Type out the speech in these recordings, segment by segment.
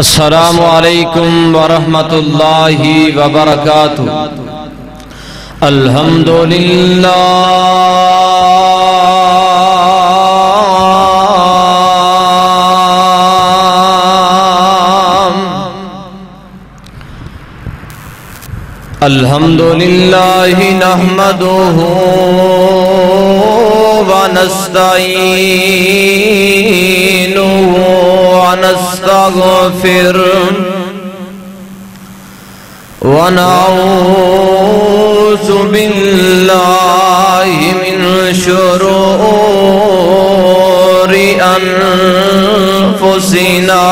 السلام علیکم ورحمۃ اللہ وبرکاتہ۔ الحمدللہ الحمدللہ نحمدہ ونستعینہ ونستغفرہ ونعوذ باللہ من شرور انفسنا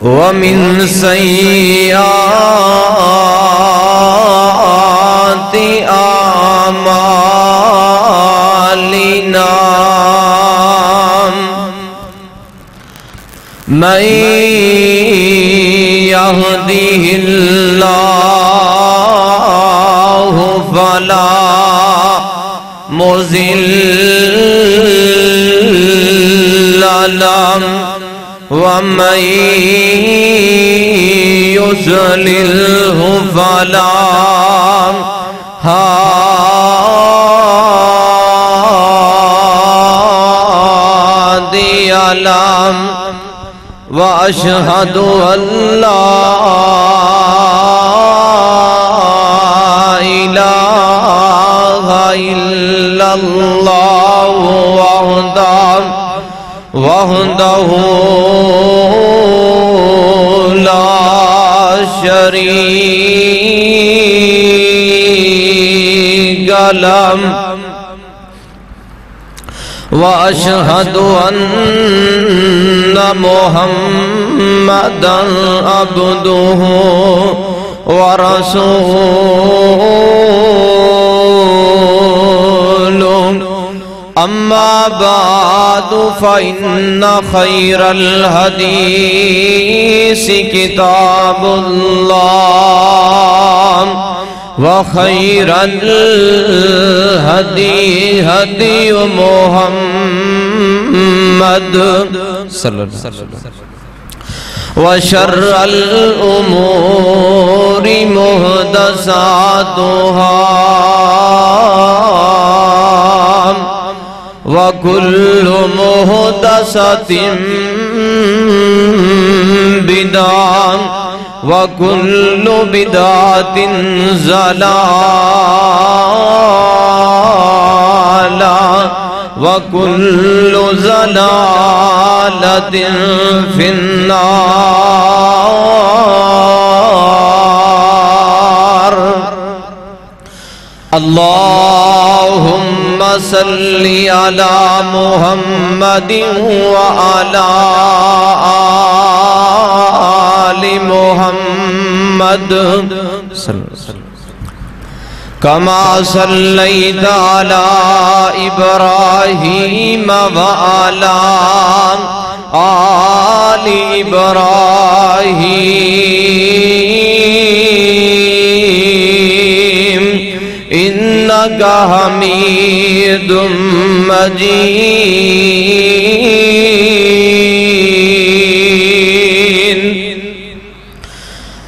ومن سیئات اعمالنا من يهده الله فلا مضل له ومن يضلله فلا هادي له وأشهد أن لا إله إلا الله وحده لا شريك له وأشهد أن محمدًا عبده ورسوله أما بعد فإن خير الحديث كتاب الله وخير الهدي هدي محمد صلى الله عليه وسلم وشر الأمور محدثاتها وكل محدثة بدعة وكل بدعة ضلالة وكل ضلالة في النار اللهم صل على محمد وعلى آل محمد كما صليت على إبراهيم وعلى آل إبراهيم إنك حميد مجيد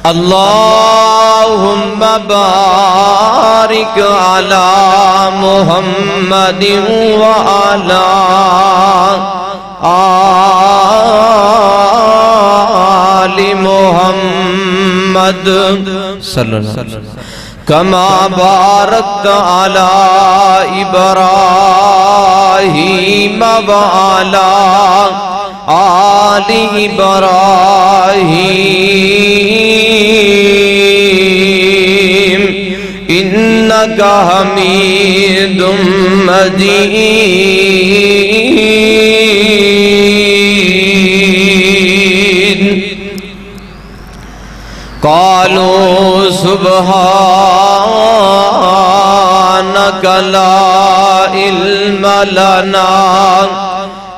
اللهم بارك على محمد وعلى آل محمد صلى الله عليه وسلم كما باركت على إبراهيم وعلى آل إبراهيم إنك حميد مجيد قالوا سبحانك لا علم لنا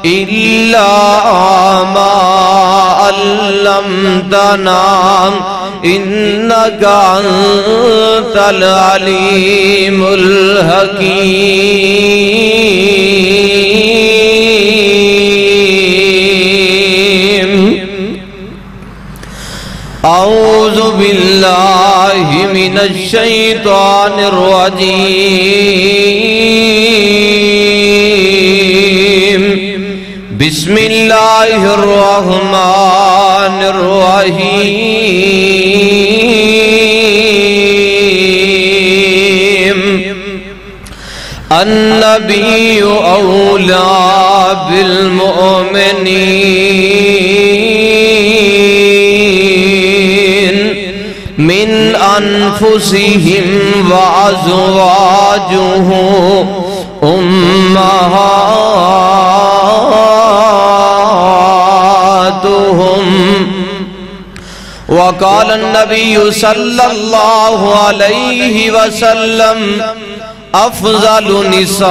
إلا ما علمتنا إنك أنت العليم الحكيم أعوذ بالله من الشيطان الرجيم بسم الله الرحمن الرحيم النبي أولى بالمؤمنين من أنفسهم وأزواجه أمهاتهم وقال النبي صلى الله عليه وسلم افضل نساء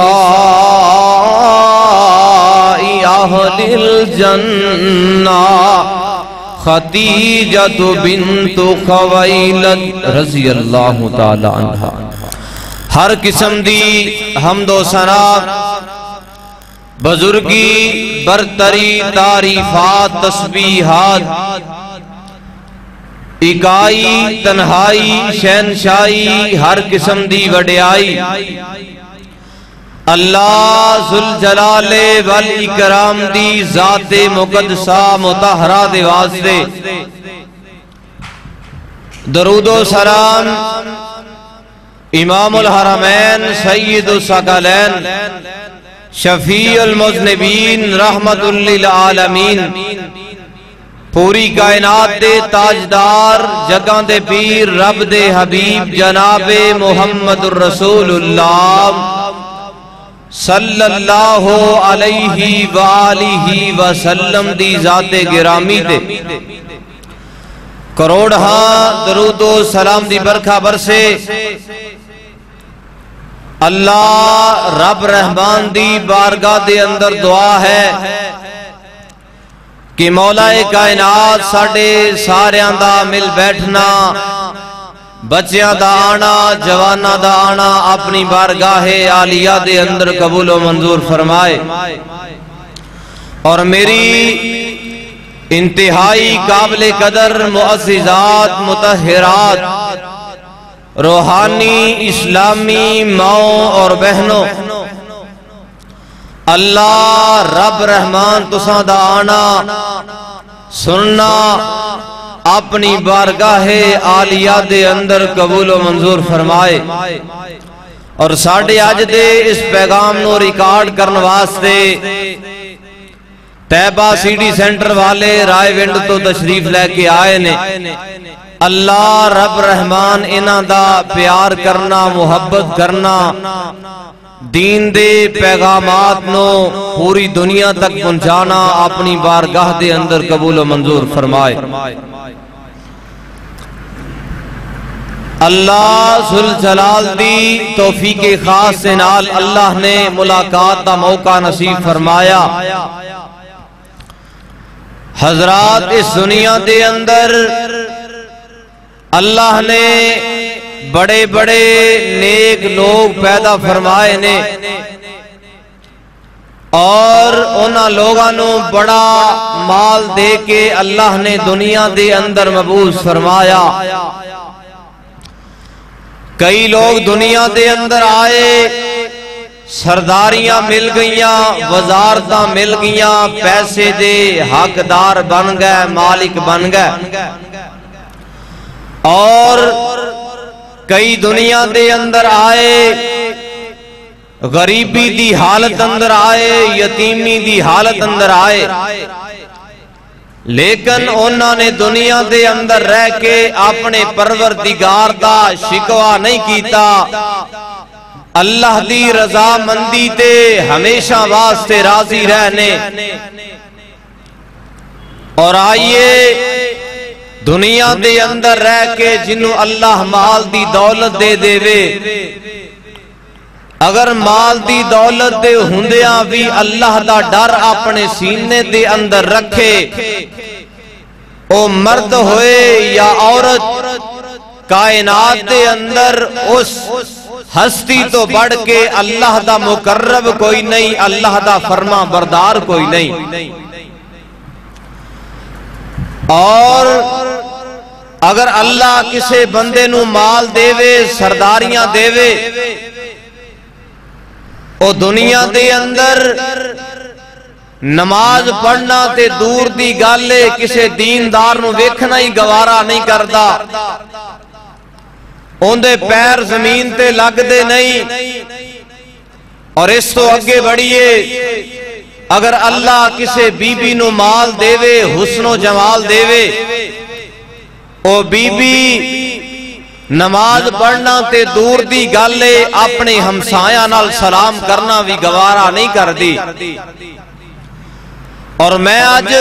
اہل الجنہ خدیجہ بنت خویلد رضی اللہ تعالی عنہ۔ ہر قسم دی حمد و ثنا بزرگی برتری تعریفات تسبیحات اکائی تنہائی شہنشائی ہر قسم دی وڈیائی اللہ ذوالجلال والاکرام دی ذات مقدسہ مطہرہ دے واسطے درود و سلام امام الحرمین سید الثقلین شفیع المذنبین رحمت للعالمین پوری کائنات دے تاجدار جگاں دے پیر رب دے حبیب جناب محمد الرسول اللہ صلی اللہ علیہ وآلہ وسلم دی ذات گرامی دے کروڑہاں درود و سلام دی برکھا برسے۔ اللہ رب رحمان دی بارگاہ دے اندر دعا ہے کہ مولا کائنات ساڑے ساریاں دا مل بیٹھنا بچیاں دا آنا جوانہ دا آنا اپنی بارگاہ عالیہ دے اندر قبول و منظور فرمائے، اور میری انتہائی قابل قدر معززات مطہرات روحانی اسلامی ماؤں اور بہنوں، اللہ رب رحمان تساں دا آنا سننا اپنی بارگاہ عالیہ دے اندر قبول و منظور فرمائے، اور ساڑھے آج دے اس پیغام نو ریکارڈ کرن واسطے طیبہ سی ڈی سینٹر والے رائے ونڈ تو تشریف لے کے آئے نے۔ اللہ رب رحمان انہاں دا پیار کرنا محبت کرنا دین دے پیغامات نو پوری دنیا تک پہنچانا اپنی بارگاہ دے اندر قبول و منظور فرمائے۔ اللہ ذوالجلال دی توفیق خاص سے نال اللہ نے ملاقات دا موقع نصیب فرمایا۔ حضرات اس دنیا دے اندر اللہ نے بڑے بڑے نیک لوگ پیدا فرمائے نے، اور انہاں لوگاں نو بڑا مال دے کے اللہ نے دنیا دے اندر مبعوث فرمایا۔ کئی لوگ دنیا دے اندر آئے، سرداریاں مل گئیاں، وزارتاں مل گئیاں، پیسے دے حقدار بن گئے، مالک بن گئے، اور کئی دنیا دے اندر آئے غریبی دی حالت اندر آئے، یتیمی دی حالت اندر آئے، لیکن انہوں نے دنیا دے اندر رہ کے اپنے پروردگار دا شکوہ نہیں کیتا، اللہ دی رضا مندی تے ہمیشہ واسطے راضی رہنے۔ اور آئیے دنیا دے اندر رہ کے جنہوں اللہ مال دی دولت دے دے وے، اگر مال دی دولت دے ہوندیاں بھی اللہ دا ڈر اپنے سینے دے اندر رکھے، او مرد ہوئے یا عورت، کائنات دے اندر اس ہستی تو بڑھ کے اللہ دا مقرب کوئی نہیں، اللہ دا فرما بردار کوئی نہیں۔ اور اگر اللہ کسے بندے نو مال دیوے سرداریاں دیوے او دنیا دے اندر نماز پڑھنا تے دور دی گالے کسے دیندار نو ویکھنا ہی گوارا نہیں کردا اوندے پیر زمین تے لگ دے نہیں اور اس تو اگے بڑھئے اگر اللہ کسے بی بی نو مال دیوے حسن و جمال دیوے او بی بی نماز پڑھنا تے دور دی گالے اپنے ہمسایہ نال سلام کرنا بھی گوارا نہیں کر دی اور میں آج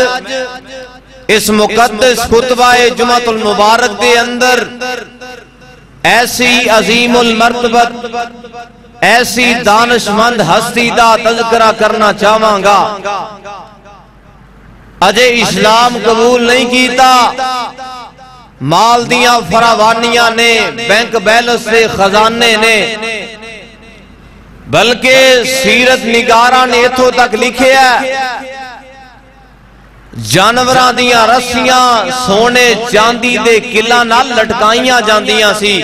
اس مقدس خطبہ جمعۃ المبارک دے اندر ایسی عظیم المرتبت ایسی دانشمند ہستی دا تذکرہ کرنا چاہواں گا اجے اسلام قبول نہیں کیتا مال دیاں فراوانیاں نے بینک بیلنس سے خزانے نے بلکہ سیرت نگاراں نے اتھوں تک لکھے ہے جانوراں دیاں رسیاں سونے چاندی دے قلعاں نال لٹکائیاں جاندیاں سی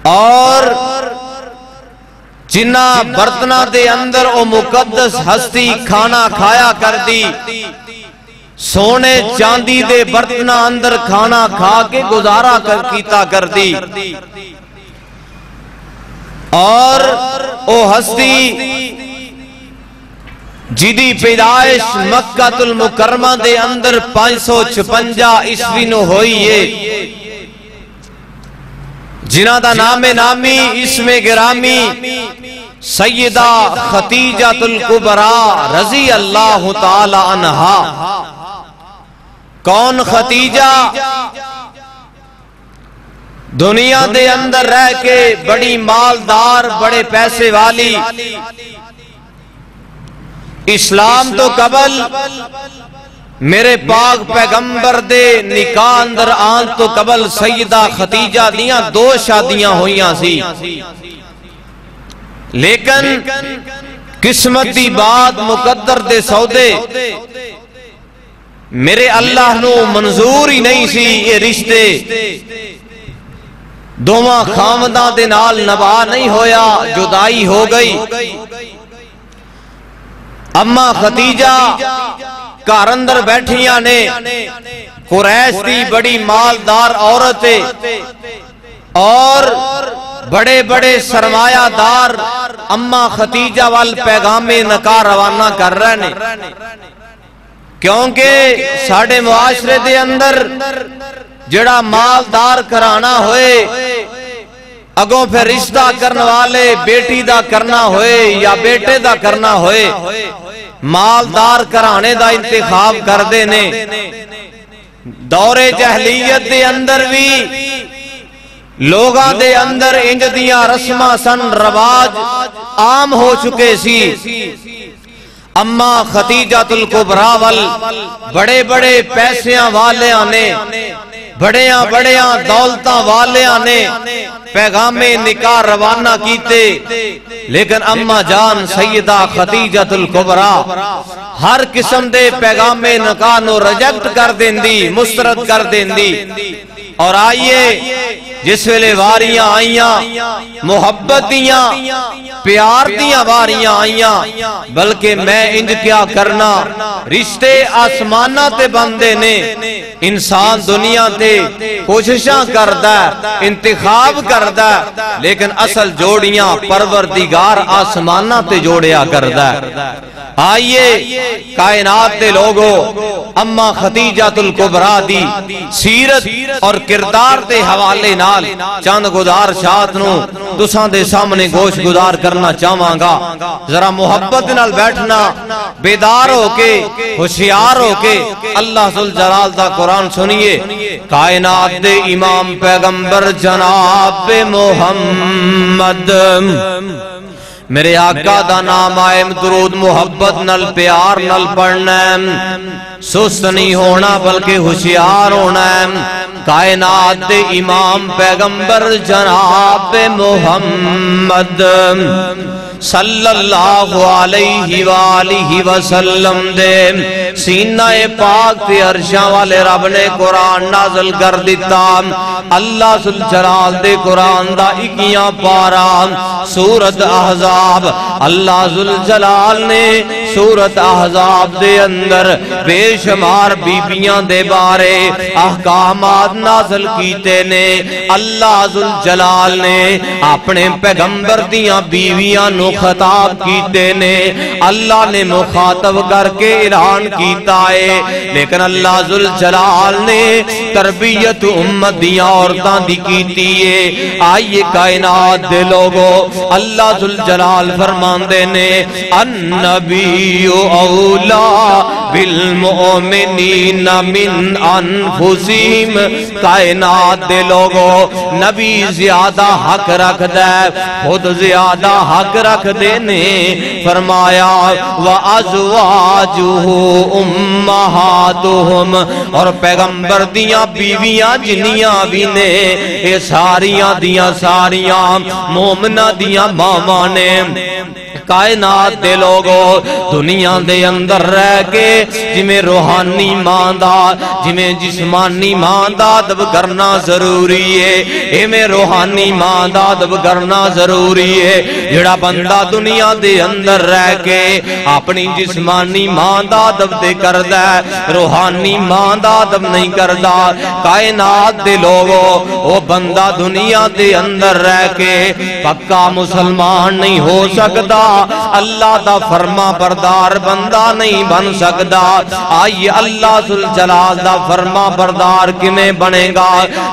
اور جنہ برتنہ دے اندر او مقدس ہستی کھانا کھایا کر دی سونے چاندی دے برتنہ اندر کھانا کھا کے گزارا کیتا کر دی اور او ہستی جدی پیدائش مکہ المکرمہ دے اندر 556 عیسوی نو ہوئی ہے جنہ دا نام نامی اسم گرامی سیدہ خدیجہ الکبریٰ رضی اللہ تعالی عنہا کون خدیجہ دنیا دے اندر رہ کے بڑی مالدار بڑے پیسے والی اسلام تو قبل میرے پاک پیغمبر دے نکاح اندر آن تو قبل سیدہ خدیجہ دیاں 2 شادیاں ہویاں سی لیکن قسمت دی بات مقدر دے سودے میرے اللہ نو منظور ہی نہیں سی یہ رشتے دوواں خامداں دے نال نبا نہیں ہویا جدائی ہو گئی اما خدیجہ گھر اندر بیٹھیاں نے قریش دی بڑی مالدار عورت اور بڑے بڑے سرمایہ دار اما خدیجہ وال پیغام نکاح روانہ کر رہے نے کیونکہ ساڑھے معاشرے دے اندر جڑا مالدار کرانا ہوئے اگوں پھر رشتہ کرنے والے بیٹی دا کرنا ہوئے یا بیٹے دا کرنا ہوئے مالدار کرانے دا انتخاب کر دینے دور جہلیت دے اندر بھی لوگاں دے اندر انج دیاں رسمہ سن رواج عام ہو چکے سی اما خدیجہ الکبریٰ وال بڑے بڑے پیسیاں والیاں نے بڑیاں دولتاں والیاں نے پیغام نکاح روانہ کیتے لیکن اما جان سیدہ خدیجہ الکبریٰ ہر قسم دے پیغام نکاح نو ریجیکٹ کر دیندی مسترد کر دیندی اور آئیے جس ویلے واریاں آئیاں محبت دیاں پیار دیاں واریاں آئیاں بلکہ میں انج کیا کرنا رشتے آسمانہ تے بندے نے انسان دنیا تے کوششاں کردہ انتخاب کردہ لیکن اصل جوڑیاں پروردگار آسمانہ تے جوڑیا کردہ آئیے کائنات دے لوگو اما خدیجہ الکبریٰ دی سیرت اور کردار دے حوالے نال چند گزار شاعت نو تساں دے سامنے گوش گزار کرنا چاہواں گا ذرا محبت نال بیٹھنا بیدار ہو کے ہوشیار ہو کے اللہ ذوالجلال دا قرآن سنیے کائنات دے امام پیغمبر جناب محمد میرے آقا دا نام آئے درود محبت نل پیار نل پڑھنا سست نہیں ہونا بلکہ ہوشیار ہونا کائنات دے امام پیغمبر جناب محمد صلی اللہ علیہ وآلہ وسلم دے سینہ پاک تے عرشاں والے رب نے قرآن نازل کر دیتا اللہ ذوالجلال دے قرآن دا 21 پارا سورت احزاب اللہ ذوالجلال نے سورت احزاب دے اندر بے شمار بیبیاں دے بارے احکامات نازل کیتے نے اللہ ذوالجلال نے اپنے پیغمبر دیاں بیویاں نو خطاب کیتے نے اللہ نے مخاطب کر کے اعلان کیتا ہے لیکن اللہ ذوالجلال نے تربیت امت دیاں عورتاں دی کیتی ہے آئیے کائنات دے لوگو اللہ ذوالجلال فرماندے نے النبی اولا بالمؤمنین من انفسہم کائنات دے لوگو نبی زیادہ حق رکھ دے خود زیادہ حق رکھ دے نے فرمایا وَأَزْوَاجُهُ أُمَّهَاتُهُمْ اور پیغمبر دیاں بیویاں جنیاں بھی نے اے ساریاں دیاں ساریاں مومنہ دیاں ماما نے کائنات دے لوگو دنیا دے اندر رہ کے جمیں روحانی ماں دا جمیں جسمانی ماں دا ادب کرنا ضروری ہے اے میں روحانی ماں دا ادب کرنا ضروری ہے جڑا بندہ دنیا دے اندر رہ کے اپنی جسمانی ماں دا ادب دے کردہ روحانی ماں دا ادب نہیں کردہ کائنات دے لوگو وہ بندہ دنیا دے اندر رہ کے پکا مسلمان نہیں ہو سکتا اللہ دا فرما بردار بندہ نہیں بن سکتا آئیے اللہ ذوالجلال دا فرما بردار کمیں بنے گا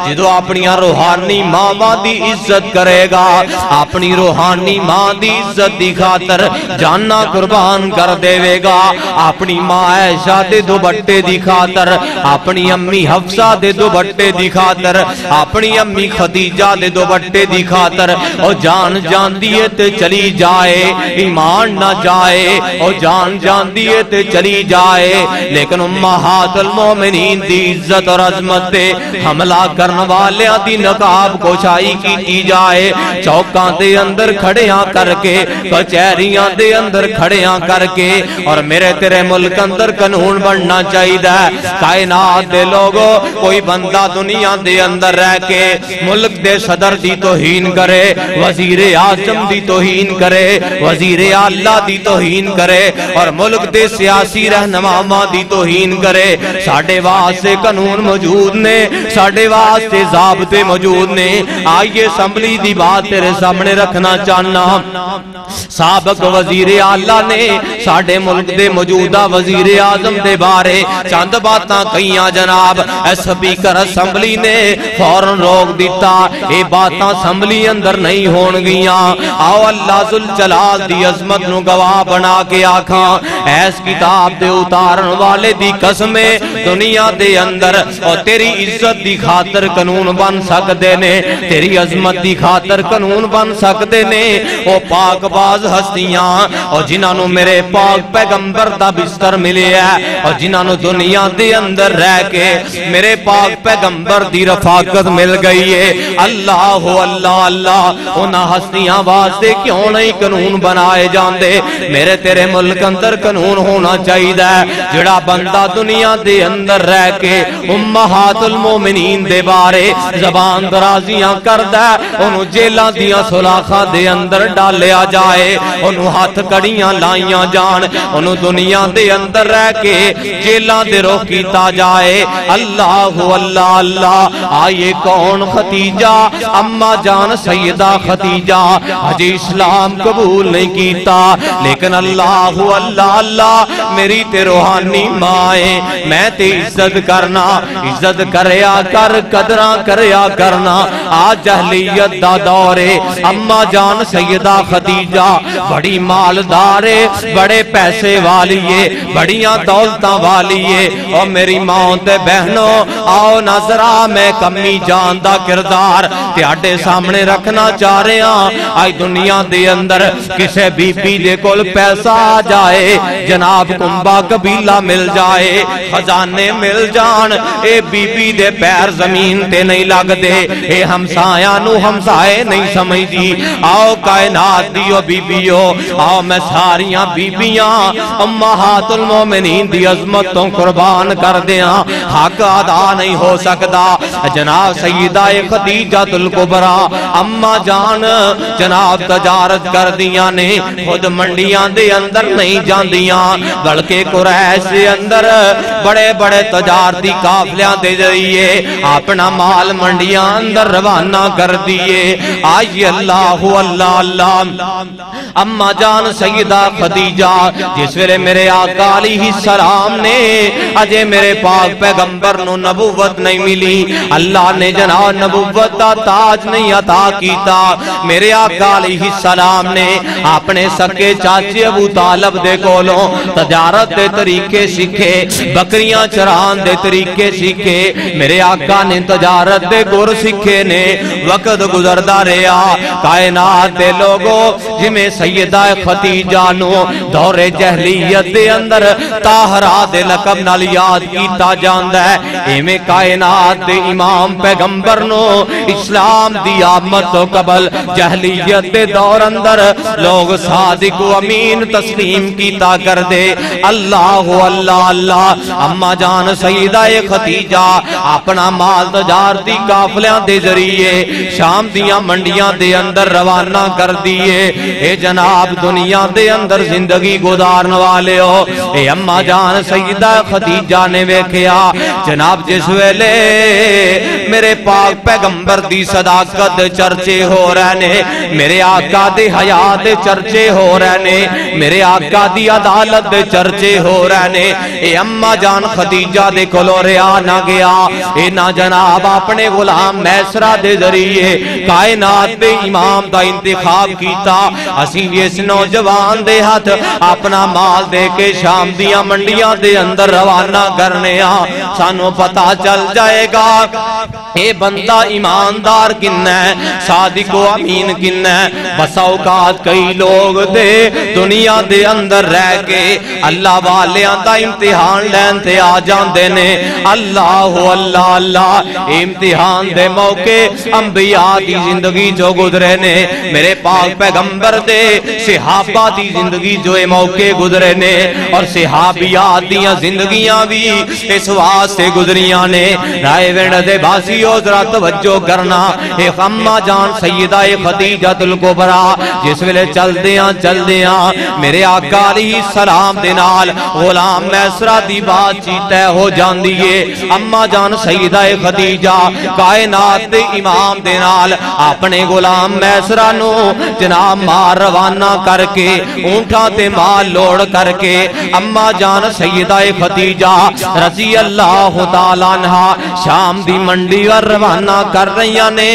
جدو اپنی روحانی ماں دی عزت کرے گا اپنی روحانی ماں دی عزت دی خاطر جاننا قربان کر دے گا اپنی ماں عائشہ دے دوپٹے دی خاطر اپنی امی حفصہ دے دوپٹے دی خاطر اپنی امی خدیجہ دے دوپٹے دی خاطر اور جان دیئے تے چلی جائے ایمان نہ جائے اور جان دیئے تے چلی جائے لیکن امہات المومنین دی عزت اور عظمت تے حملہ کرنے والیاں دی نقاب کوشائی کی جائے چوکاں دے اندر کھڑیاں کر کے کچہریاں دے اندر کھڑیاں کر کے اور میرے تیرے ملک اندر قانون بننا چاہیے کائنات دے لوگو کوئی بندہ دنیا دے اندر رہ کے ملک دے صدر دی توہین کرے وزیر اعظم دی توہین کرے وزیر اعلیٰ دی توہین کرے اور ملک دے سیاسی رہنما دی توہین کرے ساڑھے واسطے قانون موجود نے ساڑھے واسطے ضابطے موجود نے آئیے اسمبلی دی بات تیرے سامنے رکھنا چاہنا سابق وزیر اعلیٰ نے ساڑھے ملک دے موجودہ وزیر اعظم دے بارے چند باتاں کئیاں جناب سپیکر اسمبلی نے فوراً روک دیتا اے باتاں اسمبلی اندر نہیں ہون گیاں آؤ اللہ ذوالجلال دی عظمت نو گواہ بنا کے آکھاں ایس کتاب دے اتارن والے دی قسمیں دنیا دے اندر اور تیری عزت دی خاطر قانون بن سکدے نے تیری عظمت دی خاطر قانون بن سکدے نے او پاک باز ہستیاں اور جنہاں نو میرے پاک پیغمبر دا بستر ملے ہے اور جنہاں نو دنیا دے اندر رہ کے میرے پاک پیغمبر دی رفاقت مل گئی ہے اللہ اللہ اللہ انہاں ہستیاں واسطے کیوں نہیں قانون بنائے جاندے میرے تیرے ملک اندر قانون ہونا چاہیے جڑا بندہ دنیا دے اندر رہ کے امہات المومنین دے بارے زبان درازیاں کردہ انہوں جیلہ دیاں سلاخہ دے اندر ڈالیا جائے انہوں ہاتھ کڑیاں لائیاں جان انہوں دنیا دے اندر رہ کے جیلہ دے روح کیتا جائے اللہ اللہ اللہ آئیے کون ختیجہ اممہ جان سیدہ ختیجہ حجی اسلام قبول نہیں کیتا لیکن اللہ اللہ اللہ میری تے روحانی مائیں میں تے عزت کرنا عزت کریا کر قدرہ کریا کرنا آج جہلیت دا دورے اممہ جان سیدہ ختیجہ بڑی مالدارے بڑے پیسے والیے بڑیاں دولتاں والیے اور میری ماں تے بہنوں آؤ نظرہ میں کمی جان دا کردار تیاڈے سامنے رکھنا چاہ رہے ہیں آئی دنیا دے اندر کسے کسے بی بی دے کول پیسہ آ جائے، جناب کنبا قبیلہ مل جائے، خزانے مل جان، اے بی بی دے پیر زمین تے نہیں لگ دے، اے ہمسایاں نو ہمسائے نہیں سمجھ دی۔ آؤ کائنات دیو بی بیو، آؤ میں ساریاں بی بیاں امہات المومنین دی عظمتوں قربان کر دیاں، حق ادا نہیں ہو سکتا۔ جناب سیدہ خدیجہ الکبریٰ اماں جان جناب تجارت کر دیاں نے، خود منڈیاں دے اندر نہیں جاندیاں، بلکہ قریش دے اندر بڑے بڑے تجارتی قافلیاں دے ذریعے اپنا مال منڈیاں اندر روانہ کر دیے۔ آئیے اللہ اللہ اللہ، اماں جان سیدہ خدیجہ جس ویلے میرے آقا علیہ السلام نے اجے میرے پاک پیغمبر نو نبوت نہیں ملی، اللہ نے جناب نبوت دا تاج نہیں عطا کیتا، میرے آقا علیہ السلام نے اپنے سکے چاچے ابو طالب دے کولوں تجارت دے طریقے سیکھے، بکریاں چران دے طریقے سیکھے، میرے آقا نے تجارت دے گر سیکھے نے۔ وقت گزردا رہا، کائنات دے لوگوں جمیں سیدہ خدیجہ نو دور جہلیت دے اندر طاہرہ دے لقب نال یاد کیتا جاندا ہے، ایویں کائنات دے امام پیغمبر نو اسلام دی آمد تو قبل جہلیت دے دور اندر لوگ صادق و امین تسلیم کیتا کر دے۔ اللہ اللہ اللہ، اماں جان سیدہ خدیجہ اپنا مال تجارتی قافلیاں دے ذریعے شام دیاں منڈیاں دے اندر روانہ کر دیے۔ اے جناب دنیا دے اندر زندگی گزارن والے ہو، اے اماں جان سیدہ خدیجہ نے ویکھیا جناب جس ویلے میرے پاک پیغمبر دی صداقت چرچے ہو رہے نے، میرے آقا دی حیات چرچے ہو رہے نے، میرے آقا دی عدالت دے چرچے ہو رہے نے، اے اماں جان خدیجہ دے کولوں رہا نہ گیا، اے نہ جناب اپنے غلام میسرہ دے ذریعے کائنات دے امام دا انتخاب کیتا، اسی اس نوجوان دے ہاتھ اپنا مال دے کے شام دیاں منڈیاں دے اندر روانہ کرنے سانو پتا چل جائے گا اے بندہ ایماندار کنا ہے، صادق و امین کنا ہے۔ بس اوقات کئی لوگ دے دنیا دے اندر رہ کے اللہ والیاں دا امتحان لین تے آ جاندے نے۔ اللہ اللہ اللہ، امتحان دے موقع انبیاء دی زندگی جو گزرے نے، میرے پاک پیغمبر دے صحابہ دی زندگی جو موقع گزرے نے، اور صحابیات دیاں زندگیاں بھی اس واسطے گزریاں نے۔ رائے وینڈ دے باسیو ذرا توجہ کرنا، ایک اماں جان سیدہ خدیجہ الکبریٰ جس ویلے چل دیاں میرے آقا علیہ السلام دے نال غلام میسرہ دی بات چیتے ہو جان دیئے۔ اماں جان سیدہ خدیجہ کائنات دے امام دے نال اپنے غلام میسرہ نو جناب مار روانہ کر کے اونٹھاں تے مال لوڑ کر کے اماں جان سیدہ خدیجہ رضی اللہ تعالیٰ عنہ شام دی منڈی ور روانہ کر رہیاں نے،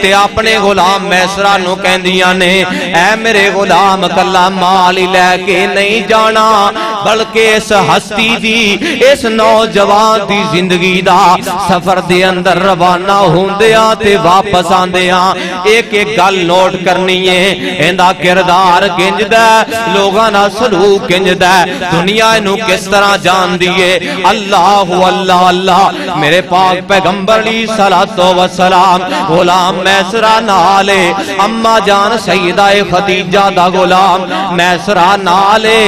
تے اپنے غلام میسرہ نو کہندیاں نے اے میرے غلام کلا مال لے کے نہیں جانا، بلکہ اس ہستی دی اس نوجوان دی زندگی دا سفر دے اندر روانہ ہوندیاں تے واپس آندیاں ایک ایک گل نوٹ کرنی ہے، ایندا کردار کنج دا لوگاں نال سلوک کنج دا دنیا نو کس طرح جان دیے۔ اللہ اللہ اللہ، میرے پاک پیغمبر علیہ السلام غلام میسرہ نالے اماں جان سیدہ خدیجہ دا غلام میسرہ نالے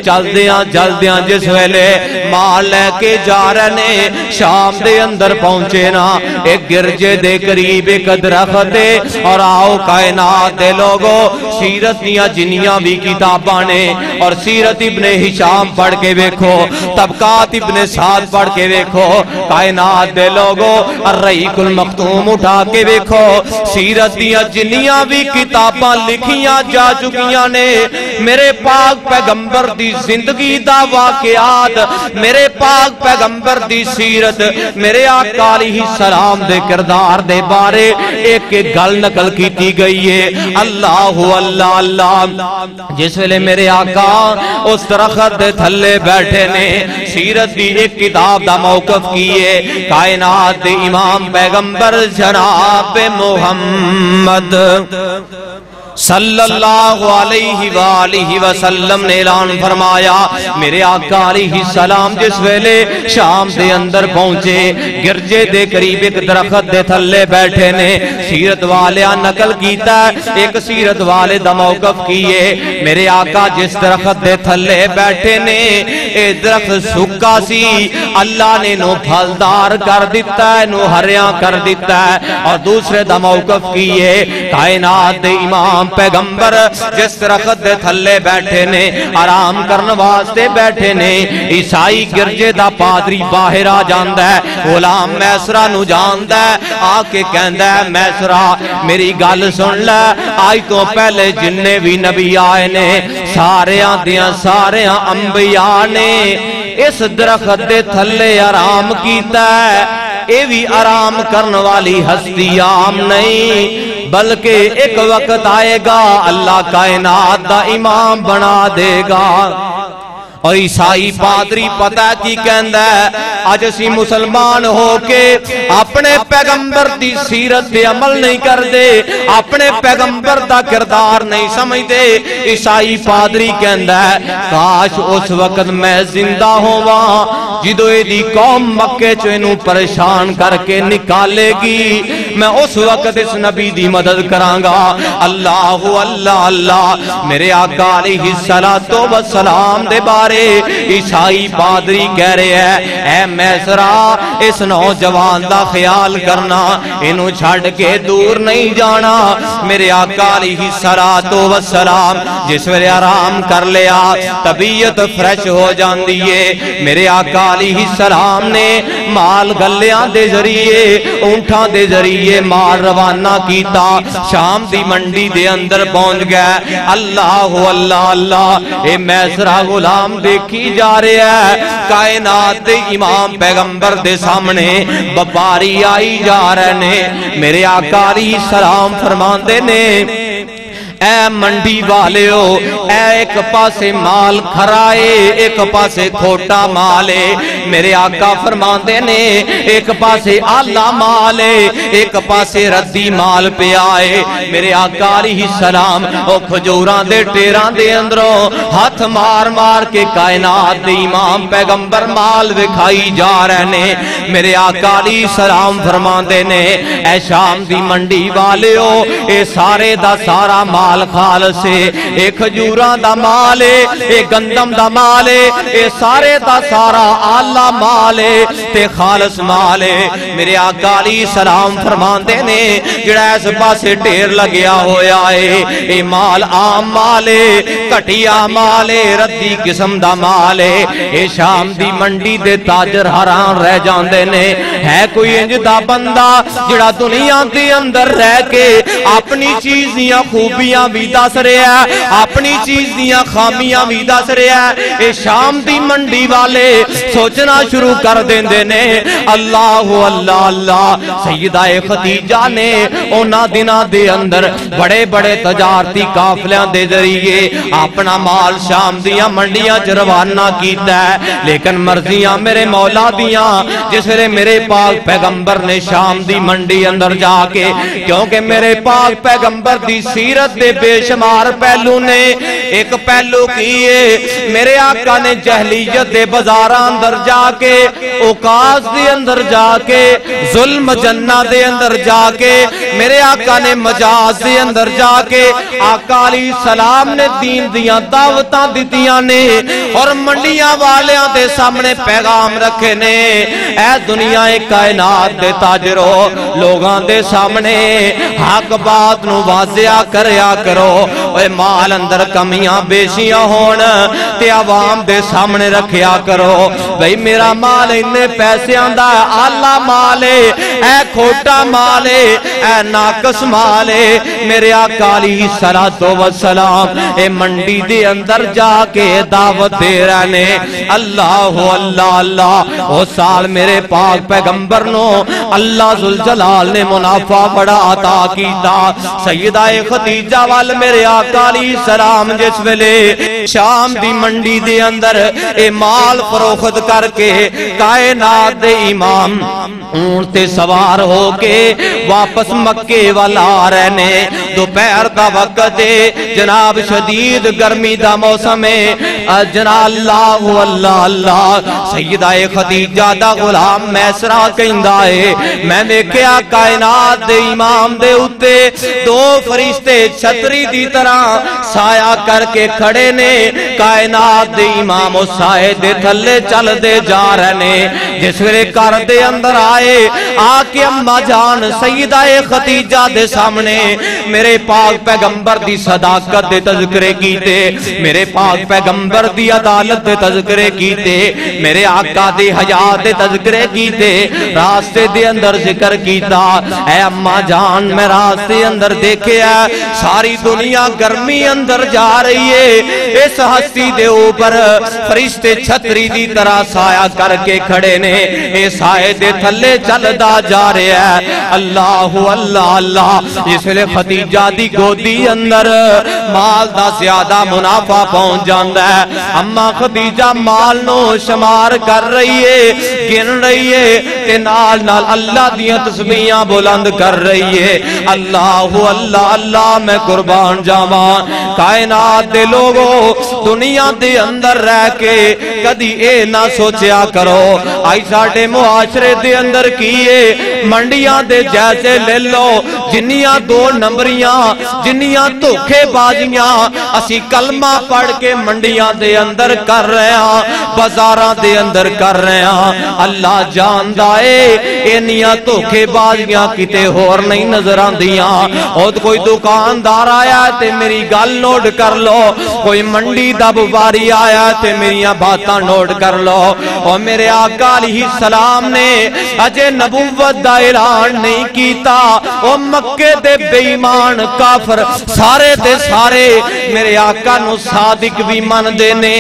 چلدیاں جس ویلے مال لے کے جا رہے نے، شام دے اندر پہنچے نا ایک گرجے دے قریب ایک درخت دے، اور آؤ کائنات دے لوگوں سیرت دیاں جنیاں بھی کتاباں نے، اور سیرت ابن ہشام پڑھ کے ویکھو، طبقات ابن سعد پڑھ کے ویکھو، کائنات دے لوگوں الرحیق المختوم اٹھا کے ویکھو، سیرت دیاں جنیاں بھی کتاباں لکھیاں جا چکیاں نے۔ میرے پاک پیغمبر دی زندگی دا واقعات، میرے پاک پیغمبر دی سیرت، میرے آقا علیہ السلام دے کردار دے بارے ایک ایک گل نقل کیتی گئی ہے۔ اللہ اللہ اللہ، جس ویلے میرے آقا اس درخت دے تھلے بیٹھے نے، سیرت دی ایک کتاب دا موقف کیے، کائنات دے امام پیغمبر جناب محمد صلی اللہ علیہ وآلہ وسلم نے اعلان فرمایا، میرے آقا علیہ السلام جس ویلے شام دے اندر پہنچے، گرجے دے قریب ایک درخت دے تھلے بیٹھے نے۔ سیرت والیاں نقل کیتا ہے، ایک سیرت والے دا موقف کیے، میرے آقا جس درخت دے تھلے بیٹھے نے، اے درخت سکا سی، اللہ نے نو پھلدار کر دیتا ہے، نو ہریاں کر دیتا ہے۔ اور دوسرے دا موقف کیے، کائنات دے امام پیغمبر جس درخت دے تھلے بیٹھے نے، آرام کرن واسطے بیٹھے نے، عیسائی گرجے دا پادری باہر آ جاندا ہے، غلام میسرا نو جاندا ہے، آ کے کہندا ہے میسرا میری گل سن لے، آج تو پہلے جننے بھی نبی آئے نے، ساریاں دیاں ساریاں انبیاء نے اس درخت دے تھلے آرام کیتا ہے۔ اے بھی آرام کرن والی ہستی عام نہیں، بلکہ ایک وقت آئے گا اللہ کائنات دا امام بنا دے گا۔ اور عیسائی پادری پتہ کی کہندا ہے، آج اسی مسلمان ہو کے اپنے پیغمبر دی سیرت دے عمل نہیں کر دے، اپنے پیغمبر دا کردار نہیں سمجھ دے۔ عیسائی پادری کہندا ہے، کاش اس وقت میں زندہ ہواں جدو دی قوم مکے چ اینوں پریشان کر کے نکالے گی، میں اس وقت اس نبی دی مدد کراں گا۔ اللہ اللہ اللہ، میرے آقا علیہ السلام دے بارے عیسائی پادری کہہ رہے ہیں، اے میسرا اس نوجوان دا خیال کرنا، انہوں چھڑ کے دور نہیں جانا۔ میرے آقا علیہ السلام جس ویلے آرام کر لیا، طبیعت فریش ہو جاندی ہے۔ میرے آقا علیہ السلام نے مال گلیاں دے ذریعے، اونٹاں دے ذریعے مال روانہ کیتا، شام دی منڈی دے اندر پہنچ گئے۔ اللہ اللہ اللہ، اے میسرا غلام دیکھی جا رہے ہیں، کائنات دے امام پیغمبر دے سامنے بپاری آئی جا رہے نے۔ میرے آقا علیہ السلام فرماندے نے، اے منڈی والے ہو، اے ایک پاسے مال کھرائے ایک پاسے کھوٹا مالے۔ میرے آقا فرماندے نے، ایک پاسے آلہ مالے ایک پاسے ردی مال پہ آئے۔ میرے آقا علیہ السلام او کھجوراں دے ٹیراں دے اندروں ہاتھ مار مار کے کائنات دے امام پیغمبر مال وکھائی جا رہے نے۔ میرے آقا علیہ السلام فرماندے نے، اے شام دی منڈی والے ہو، اے سارے دا سارا مال خالص ہے، اے کھجوراں دا مال ہے، اے گندم دا مال ہے، اے سارے دا سارا آلہ مال ہے تے خالص مال ہے۔ میرے آقا علیہ السلام فرماندے نے، جڑا اس پاسے ڈھیر لگیا ہویا ہے، اے مال عام مال ہے، کٹیا مال ہے، ردی قسم دا مال ہے۔ اے شام دی منڈی دے تاجر حیران رہ جاندے نے، ہے کوئی انج دا بندہ جڑا دنیا دے اندر رہ کے اپنی چیز دیاں خوبیاں بھی دس رہا ہے، اپنی چیز دیاں خامیاں بھی دس رہا ہے۔ اے شام دی منڈی والے سوچنا شروع کر دیندے نے، اللہ اللہ اللہ، سیدہ خدیجہ نے اونا دنہ دے اندر بڑے بڑے تجارتی قافلیاں دے ذریعے اپنا مال شام دیاں منڈیاں چ روانہ کیتا ہے، لیکن مرضیاں میرے مولا دیاں جس ویلے میرے پاک پیغمبر نے شام دی منڈی اندر جا کے، کیونکہ میرے پاک پیغمبر دی سیرت دے بے شمار پہلو نے، ایک پہلو کیے میرے آقا نے جہلیت دے بازاراں اندر جا کے، اوقاز دے اندر جا کے، ظلم جنہ دے اندر جا کے، میرے آقا نے مجاز دے اندر جا کے آقا علیہ السلام نے دین دیاں دعوتاں دیتیاں نے، اور منڈیاں والیاں دے سامنے پیغام رکھے نے، اے دنیا کائنات دے تاجرو، لوگاں دے سامنے حق بات نو واضح کریا کرو، اے مال اندر کمیاں بیشیاں ہون تے عوام دے سامنے رکھیا کرو، بھئی میرا مال انہیں پیسے آندہ ہے، آلہ مال ہے، اے کھوٹا مال ہے، اے ناقص مال ہے۔ میرے آقا علیہ السلام اے منڈی دے اندر جا کے دعوت دے رہنے، اللہ اللہ اللہ، وہ سال میرے پاک پیغمبر نو اللہ ذوالجلال نے منافع بڑا عطا کیتا۔ سیدہ خدیجہ وال میرے آقا علیہ السلام جس ویلے شام دی منڈی دے اندر اے مال فروخت کر کے کائنات دے امام اونٹ تے سوار ہو کے واپس مکے والا آ رہے نے دوپہر دا وقت جناب شدید گرمی دا موسم ہے جناب اللہ اللہ اللہ سیدہ خدیجہ دا غلام میسرہ کہندا ہے میں دیکھیا کائنات دے امام دے اتے دو فرشتے چھتری دی طرح سایہ کر کے کھڑے نے کائنات دے امام اس سائے دے تھلے چل دے جا رہے نے جس ویلے کر دے اندر آئے آکے اماں جان سیدہ خدیجہ دے سامنے میرے پاک پیغمبر دی صداقت دے تذکرے کیتے میرے پاک پیغمبر دی عدالت دے تذکرے کیتے میرے آقا دی حیات دے تذکرے کیتے راستے دے اندر ذکر کیتا اے اماں جان میں راستے اندر دیکھے ہے ساری دنیا گرمی اندر جا رہی ہے اس ہستی دے اوپر فرشتے چھتری دی طرح سایہ کر کے کھڑے نے اے سائے دے تھلے چل دا جا رہے ہیں اللہ اللہ اللہ اس لئے خدیجہ دی گودی اندر مال دا زیادہ منافع پہنچ جاندہ ہے اما خدیجہ مال نو شمار کر رہی ہے گن رہی ہے تے نال نال اللہ دیاں تسبیحاں بلند کر رہی ہے اللہ اللہ اللہ میں قربان جاواں کائنات دے لوگوں دنیا دے اندر رہ کے کدی اے نہ سوچیا کرو آئی ساڑھے معاشرے دے اندر کیے منڈیاں دے جیسے لے لو جنیاں دو نمبریاں جنیاں دھوکے بازیاں اسی کلمہ پڑھ کے منڈیاں دے اندر کر رہے ہیں بازاراں دے اندر کر رہے ہیں اللہ جاندہ انیاں دھوکے بازیاں کتے ہور نہیں نظر آندیاں اور کوئی دکاندار آیا تے میری گل نوٹ کر لو کوئی منڈی دا بواری آیا تے میریاں باتاں نوٹ کر لو اور میرے آقا علیہ السلام نے اجے نبوت دا اعلان نہیں کیتا او مکے دے بے ایمان کافر سارے دے سارے میرے آقا نو صادق بھی من دینے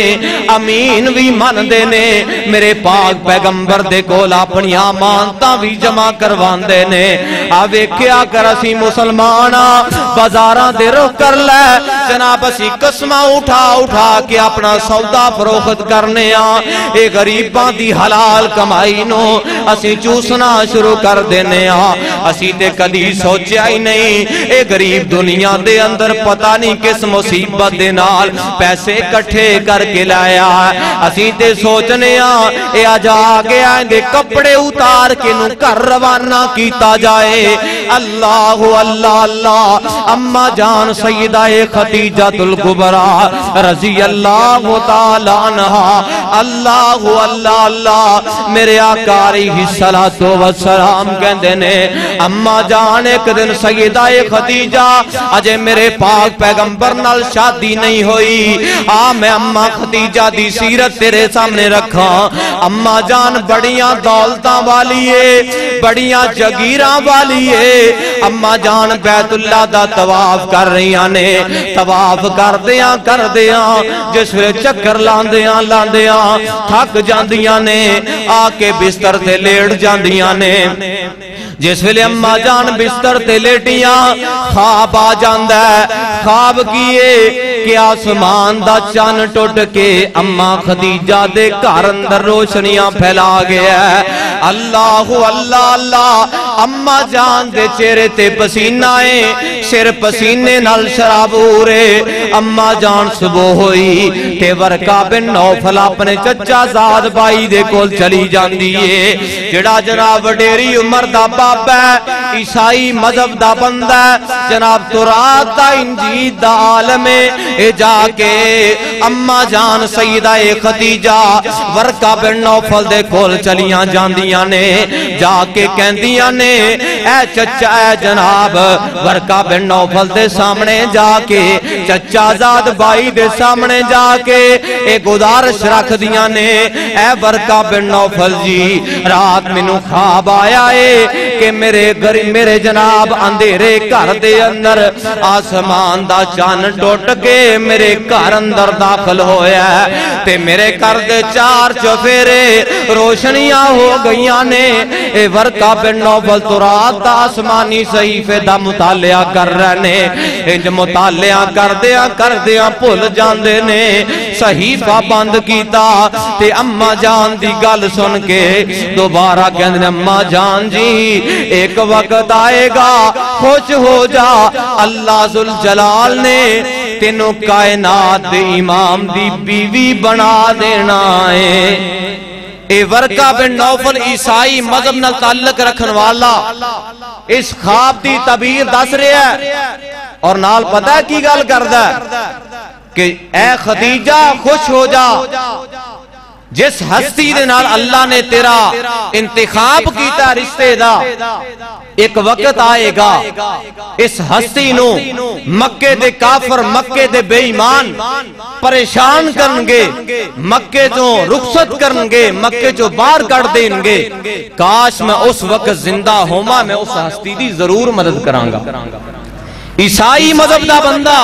امین بھی من دینے میرے پاک پیغمبر دے کول اپنی امانتاں بھی جمع کروان دینے آوے کیا کر اسی مسلمانا بازاراں دے رخ کر لے جناب اسی قسمہ اٹھا اٹھا کے اپنا سودا فروخت کرنے اے غریباں دی حلال کمائی نو اسی چوسنا شروع کر دینے اسی تے کدی سوچیا ہی نہیں اے غریب دنیا دے اندر پتہ نہیں کس مصیبت دے نال پیسے کٹھے کر کے لایا اسی تے سوچنے اے آجا آگے آئیں دے کپڑے اتار کے نو کر روانہ کیتا جائے اللہ اللہ اللہ اماں جان سیدہ خدیجہ الکبریٰ رضی اللہ تعالیٰ عنہ اللہ اللہ اللہ میرے آقا علیہ السلام کہندے نے اماں جان ایک دن سیدہ خدیجہ اجے میرے پاک پیغمبر نال شادی نہیں ہوئی میں اماں خدیجہ دی سیرت تیرے سامنے رکھا اماں جان بڑیاں دولتاں والی ہے بڑیاں جگیراں والی ہے اماں جان بیت اللہ دا طواف کر رہی نے طواف کر دیاں جس ویلے چکر لاندیاں تھک جاندیاں نے آ کے بستر تے لیٹ جاندیاں نے جس ویلے اماں جان بستر تے لیٹیاں خواب آ جاندہ ہے خواب کیے کہ آسمان دا چان ٹوٹ کے اماں خدیجہ دے گھر اندر روشنیاں پھیلا گیا ہے اللہ اللہ اللہ اماں جان دے چہرے تے پسینہ سر پسینے نال شراب ہو رہے اماں جان صبح ہوئی تے ورقہ بن نوفل اپنے چچا زاد بائی دے کول چلی جاندی ہے جڑا جناب وڈیری عمر دا باب ہے عیسائی مذہب دا بندہ ہے جناب تورات دا انجیل دا عالم اے جا کے اماں جان سیدہ خدیجہ ورقہ بن نوفل دے کول چلیاں جاندیاں نے جا کے کہندیاں نے اے چچا اے جناب ورقہ بن نوفل دے سامنے جا کے چچا زاد بائی دے سامنے جا کے ایک گزارش رکھ دیاں نے اے ورقہ بن نوفل جی رات منو خواب آیا ہے کہ میرے جناب اندھیرے گھر دے اندر آسمان دا چان ٹوٹ کے میرے گھر اندر داخل ہویا ہے تے میرے گھر دے چار چفیرے روشنیاں ہو گئیاں نے اے ورقہ بن نوفل تورات رات دا آسمانی صحیفے دا مطالعہ کر رہے نے انج مطالعہ کر دیاں بھول جاندے نے صحیفہ بند کیتا تے اماں جان دی گل سن کے دوبارہ کہندے اماں جان جی ایک وقت آئے گا خوش ہو جا اللہ ذوالجلال نے تینوں کائنات دے امام دی بیوی بنا دینا ہے۔ اے ورقہ بن نوفل عیسائی مذہب نال تعلق رکھن والا اس خواب دی تعبیر دس رہا ہے اور نال پتہ ہے کی گل کردا ہے کہ اے خدیجہ خوش ہو جا جس ہستی دے نال اللہ نے تیرا انتخاب کیتا رشتے دا ایک وقت آئے گا اس ہستی نو مکے دے کافر مکے دے بے ایمان پریشان کرنگے مکے جو رخصت کرنگے مکے جو بار کر دینگے کاش میں اس وقت زندہ ہوما میں اس ہستی دی ضرور مدد کرانگا۔ عیسائی مذہب دا بندہ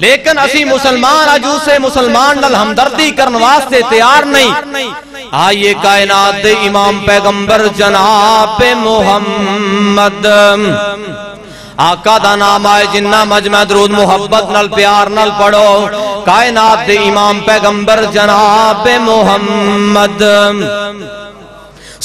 لیکن اسی مسلمان عجوز سے مسلمان نال ہمدردی کرن واسطے تیار نہیں۔ آئیے کائنات دے امام پیغمبر جناب محمد آقا دا نام آئے جنہ مجمع درود محبت نال پیار نال پڑھو کائنات دے امام پیغمبر جناب محمد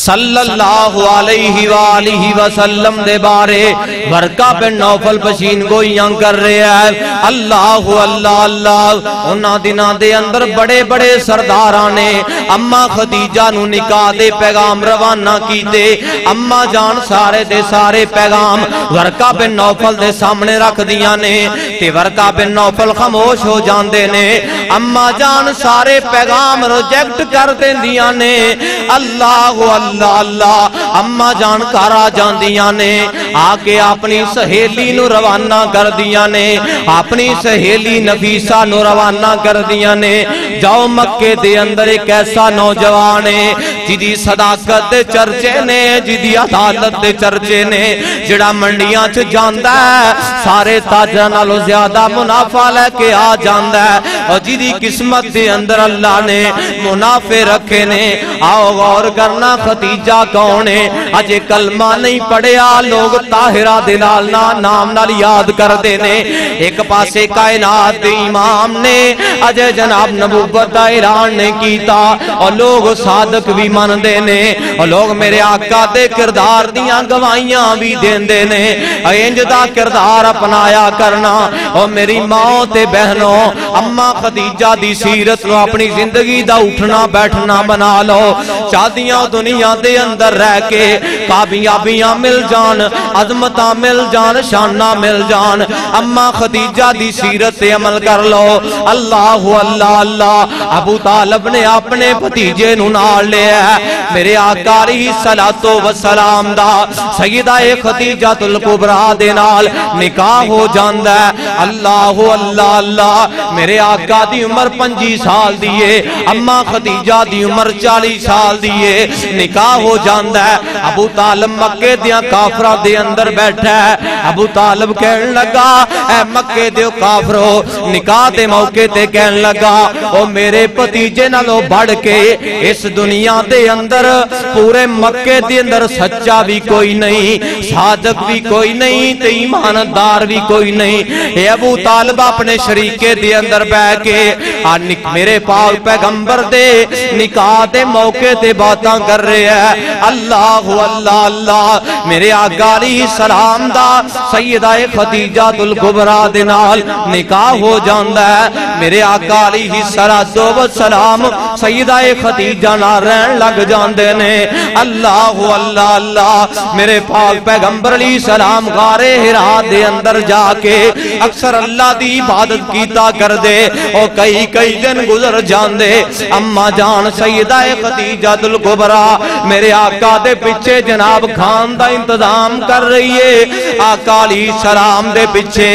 صلی اللہ علیہ وآلہ وسلم دے بارے ورقہ بن نوفل پشین گوئیاں کر رہے ہیں۔ اللہ اللہ اللہ انہاں دنوں دے اندر بڑے بڑے سردارانے اماں خدیجہ نو نکاح دے پیغام روانہ کیتے اماں جان سارے دے سارے پیغام ورقہ بن نوفل دے سامنے رکھ دیاں نے تے ورقہ بن نوفل خاموش ہو جاندے نے اماں جان سارے پیغام ریجیکٹ کر دیندیاں نے۔ اللہ اللہ اللہ اماں جان کارا جاندیاں نے آکے اپنی سہیلی نو روانہ کر دیاں نے اپنی سہیلی نفیسہ نو روانہ کر دیاں نے جاؤ مکے دے اندر ایک ایسا نوجوان ہے جدی صداقت دے چرچے نے جدی عدالت دے چرچے نے جڑا منڈیاں چ جاندا ہے سارے تاجراں نالوں زیادہ منافع لے کے آ جاندا ہے اور جدی قسمت دے اندر اللہ نے منافع رکھے نے۔ آؤ غور کرنا خدیجہ کون ہے اجے کلمہ نہیں پڑھیا لوگ طاہرہ دلال نام نال یاد کر دینے ایک پاسے کائنات دے امام نے اجے جناب نبوت دا اعلان نے کیتا اور لوگ صادق بھی من دینے اور لوگ میرے آقا دے کردار دیاں گوائیاں بھی دین دینے انج دا کردار اپنایا کرنا اور میری ماں تے بہنوں اماں خدیجہ دی سیرت نو اپنی زندگی دا اٹھنا بیٹھنا بنا لو شادیاں دنیا دے اندر رہ کے کامیابیاں مل جان عظمتاں مل جان شانہ مل جان اماں خدیجہ دی سیرت سے عمل کر لو۔ اللہ اللہ اللہ ابو طالب نے اپنے بھتیجے نو نال لیا ہے میرے آقا علیہ الصلوۃ والسلام دا سیدہ خدیجہ الکبریٰ دے نال نکاح ہو جاندا ہے۔ اللہ اللہ اللہ میرے آقا دی عمر 25 سال دیئے اماں خدیجہ دی عمر 40 سال دیئے نکاح ہو جاندا ہے۔ ابو طالب مکے دیاں کافرہ دے اندر بیٹھا ہے ابو طالب کہنے لگا اے مکے دیو کافرو نکاح دے موقع تے کہنے لگا او میرے بھتیجے نالوں بڑھ کے اس دنیا دے اندر پورے مکے دے اندر سچا بھی کوئی نہیں صادق بھی کوئی نہیں تے ایماندار بھی کوئی نہیں۔ اے ابو طالب اپنے شریکے دے اندر بیٹھ کے میرے پاک پیغمبر دے نکاح دے موقع تے باتاں کر رہے ہیں۔ اللہ اللہ اللہ میرے آقا علیہ السلام دا سیدہ خدیجہ الکبریٰ دے نال نکاح ہو جاندا ہے۔ میرے آقا علیہ السلام سیدہ خدیجہ نال رہن لگ جاندے نے۔ اللہ اللہ اللہ میرے پاک پیغمبر علیہ السلام غار حرا دے اندر جا کے اکثر اللہ دی عبادت کیتا کر دے اور کئی کئی دن گزر جاندے اماں جان سیدہ خدیجہ الکبریٰ میرے آقا دے پیچھے جناب کھان دا انتظام کر رہی ہے۔ آقا علیہ السلام دے پیچھے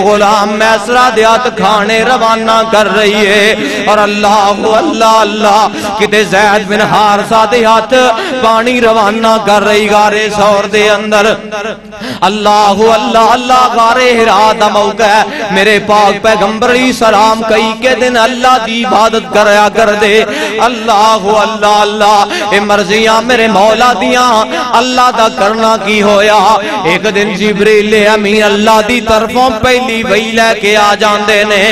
غلام میسرہ دیات کھانے روانہ کر رہی ہے اور اللہ اللہ اللہ کتے زید بن حارثہ دیات پانی روانہ کر رہی غار ثور دے اندر۔ اللہ اللہ اللہ غار حرا دا موقع ہے میرے پاک پیغمبر علیہ السلام کئی کے دن اللہ دی عبادت کریا کر دے۔ اللہ اللہ اللہ اے مرضیاں میرے مولا دیاں اللہ دا کرنا کی ہویا ایک دن جبریل امین اللہ دی طرفوں پہلی وحی لے کے آ جاندے نے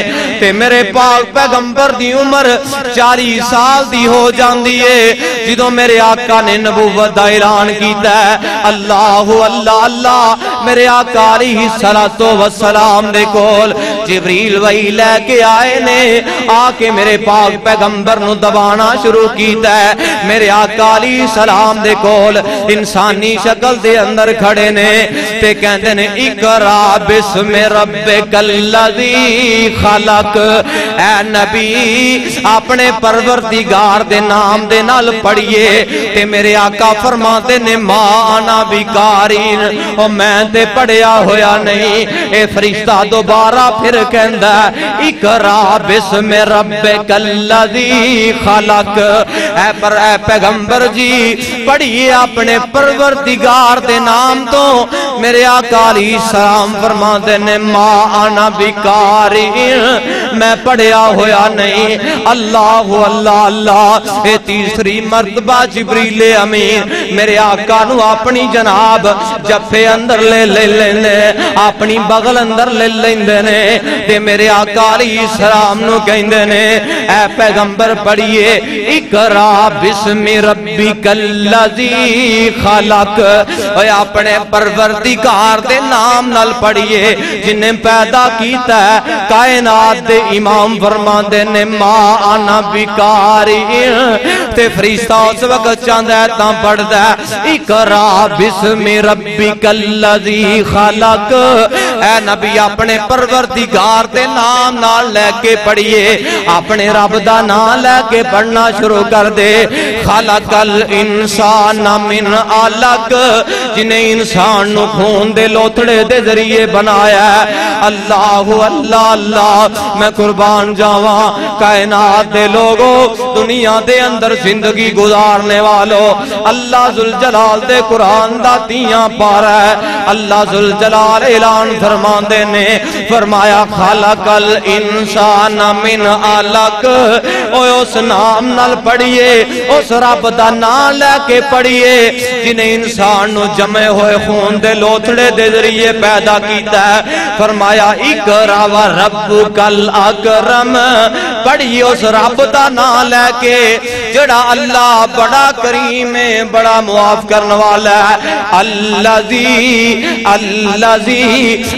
تے میرے پاک پیغمبر دی عمر 40 سال دی ہو جاندی ہے جدوں میرے آقا نے نبوت دا اعلان کیتا ہے اللہ اللہ اللہ میرے آقا علیہ السلام دے کول جبریل وحی لے کے آئے نے آ کے میرے پاک پیغمبر نو دبانا شروع کیتا ہے میرے آقا علیہ السلام دے کول انسانی شکل دے اندر کھڑے نے تے کہندے نے اقرا بسم ربک الذی خلق اے نبی اپنے پروردگار دے نام دے نال پڑھیے تے میرے آقا فرماتے نے ما انا بقارین او میں تے پڑھیا ہویا نہیں اے فرشتہ دوبارہ پھر کہندا اقرا بسم ربک الذی خلق اے پیغمبر جی پڑھیے اپنے پروردگار دے نام تو میرے آقا علیہ السلام فرماتے نے ما انا بقارین میں پڑھیا ہویا نہیں اللہ اللہ اللہ اے تیسری مرتبہ جبریل امین میرے آقا نو اپنی جناب جفے اندر لے لیندے اپنی بغل اندر لے لیندے نے تے میرے آقا علیہ السلام نو کہندے نے اے پیغمبر پڑھیے اقرا بسم ربک الذی خلق اے اپنے پروردگار دے نام نال پڑھیے جن نے پیدا کیتا ہے کائنات دے امام فرماندے نے ما انا بقارین تے فرشتہ اس وقت چاہندا ہے تاں پڑھدا ہے اقرا بسم ربک الذی خلق اے نبی اپنے پروردگار دے نام نال لے کے پڑھیے اپنے رب دا نام لے کے پڑھنا شروع کر دے خلق الانسان من علق جنہیں انسان نو خون دے لوتھڑے دے ذریعے بنایا ہے اللہ اللہ اللہ میں قربان جاواں کائنات دے لوگوں دنیا دے اندر زندگی گزارنے والوں اللہ ذوالجلال دے قرآن دا تیاں پارا ہے اللہ ذوالجلال اعلان فرماندے نے فرمایا خلق الانسان من علق اوہ اس نام نال پڑھیے اس رب دا نام لے کے پڑھیے جنہیں انسان نو جمع ہوئے خون دے لوتھڑے دے ذریعے پیدا کیتا ہے فرمایا اقرا وربک الاکرم پڑھیے اس رب دا نام لے کے جڑا اللہ بڑا کریم ہے بڑا معاف کرنے والا ہے الذی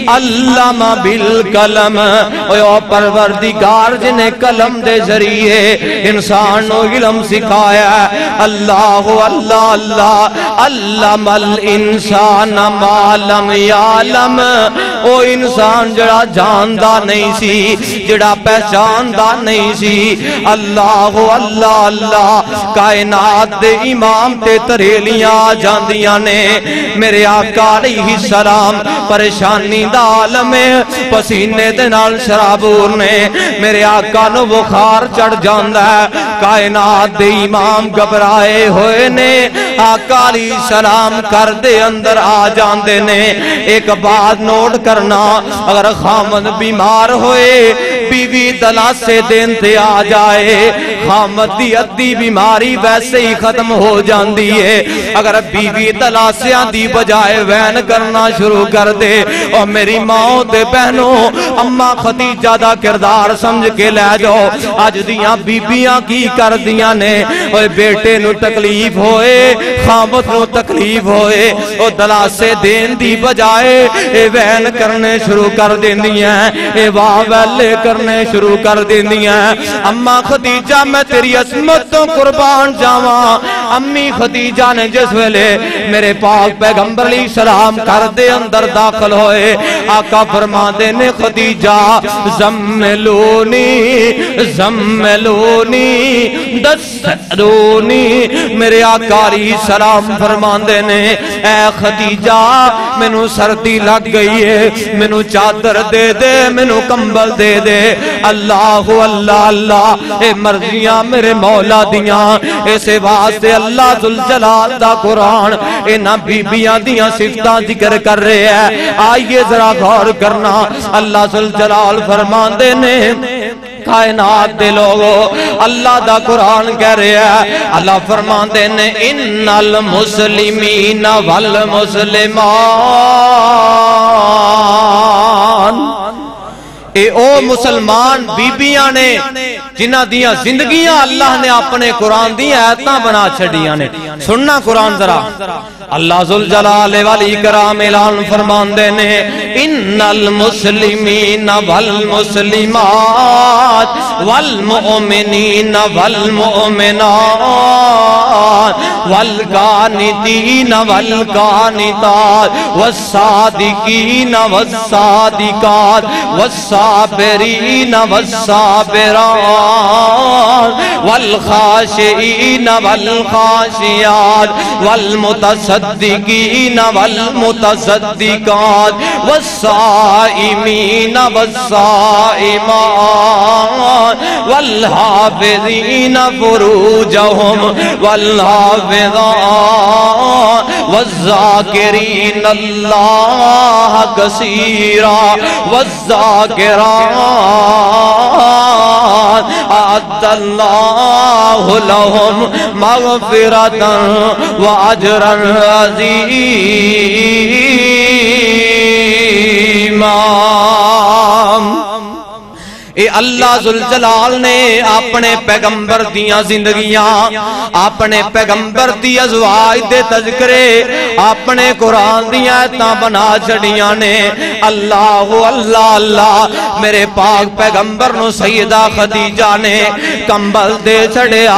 علم بالقلم او پروردگار جنے قلم دے ذریعے انسان نو علم سکھایا ہے اللہ اللہ اللہ علم الانسان ما لم یعلم او انسان جڑا جاندا نہیں سی جڑا پہچاندا نہیں سی اللہ اللہ اللہ کائنات دے امام تے تریلیاں جاندیاں نے میرے آقا علیہ السلام پریشانی دا عالم پسینے دے نال شرابور نے میرے آقا نو بخار چڑھ جاندا ہے کائنات دے امام گھبرائے ہوئے نے آقا علیہ السلام کر دے اندر آ جاندے نے ایک بات نوٹ کرنا اگر خامد بیمار ہوئے بیوی دلاسے دین تے آ جائے خامد دی ادھی بیماری ویسے ہی ختم ہو جاندی ہے اگر بیوی دلاسیاں دی بجائے وین کرنا شروع کر دے اور میری ماں دے بہنوں اماں خدیجہ دا کردار سمجھ کے لے جاؤ آج دیاں بیبیاں کی کر دیاں نے اور بیٹے نو تکلیف ہوئے خامد نو تکلیف ہوئے اور دلاسے دین دی بجائے اے وین کرنے شروع کر دین دیاں اے واہ ویلے کرنے شروع کر دین دیاں اماں خدیجہ میں تیری عظمت تو قربان جاواں امی خدیجہ نے جس ویلے میرے پاک پیغمبر علیہ السلام کر دے اندر داخل ہوئے آقا فرما دے نے خدیجہ زملونی زملونی دسترونی میرے آقا علیہ السلام فرما دے نے اے خدیجہ مینوں سردی لگ گئی ہے مینوں چادر دے دے مینوں کمبل دے دے اللہ اللہ اللہ اے مرضیاں میرے مولا دیاں اسے واسطے اللہ ذوالجلال دا قرآن اینا بیبیاں دیاں صفتاں ذکر کر رہے ہیں آئیے ذرا غور کرنا اللہ ذوالجلال فرمان دے نے کائنات دے لوگو اللہ دا قرآن کہہ رہا ہے اللہ فرماندے نے ان المسلمین والمسلمان اے او مسلمان بیبیاں نے جنہ دیاں زندگیاں اللہ نے اپنے قرآن دی آیتاں بنا چھڑیاں نے سننا قرآن ذرا اللہ ذوالجلال والاکرام اعلان فرماندے نے ان المسلمین والمسلمات والمؤمنین والمؤمنات والقانتین والقانتات والصادقین والصادقات والصابرین والصابرات والخاشعین والخاشعات والمتصدقین والمتصدقات والصائمین والصائمات والحافظین فروجہم والحافظات والذاکرین اللہ کثیرا والذاکرات اعد اللہ لہم مغفرتا واجرا عظیما اے اللہ ذوالجلال نے اپنے پیغمبر دیاں زندگیاں اپنے پیغمبر دی ازواج دے تذکرے اپنے قرآن دیاں آیتاں بنا چھڑیاں نے اللہ اللہ اللہ میرے پاک پیغمبر نو سیدہ خدیجہ نے کمبل دے چھڑیا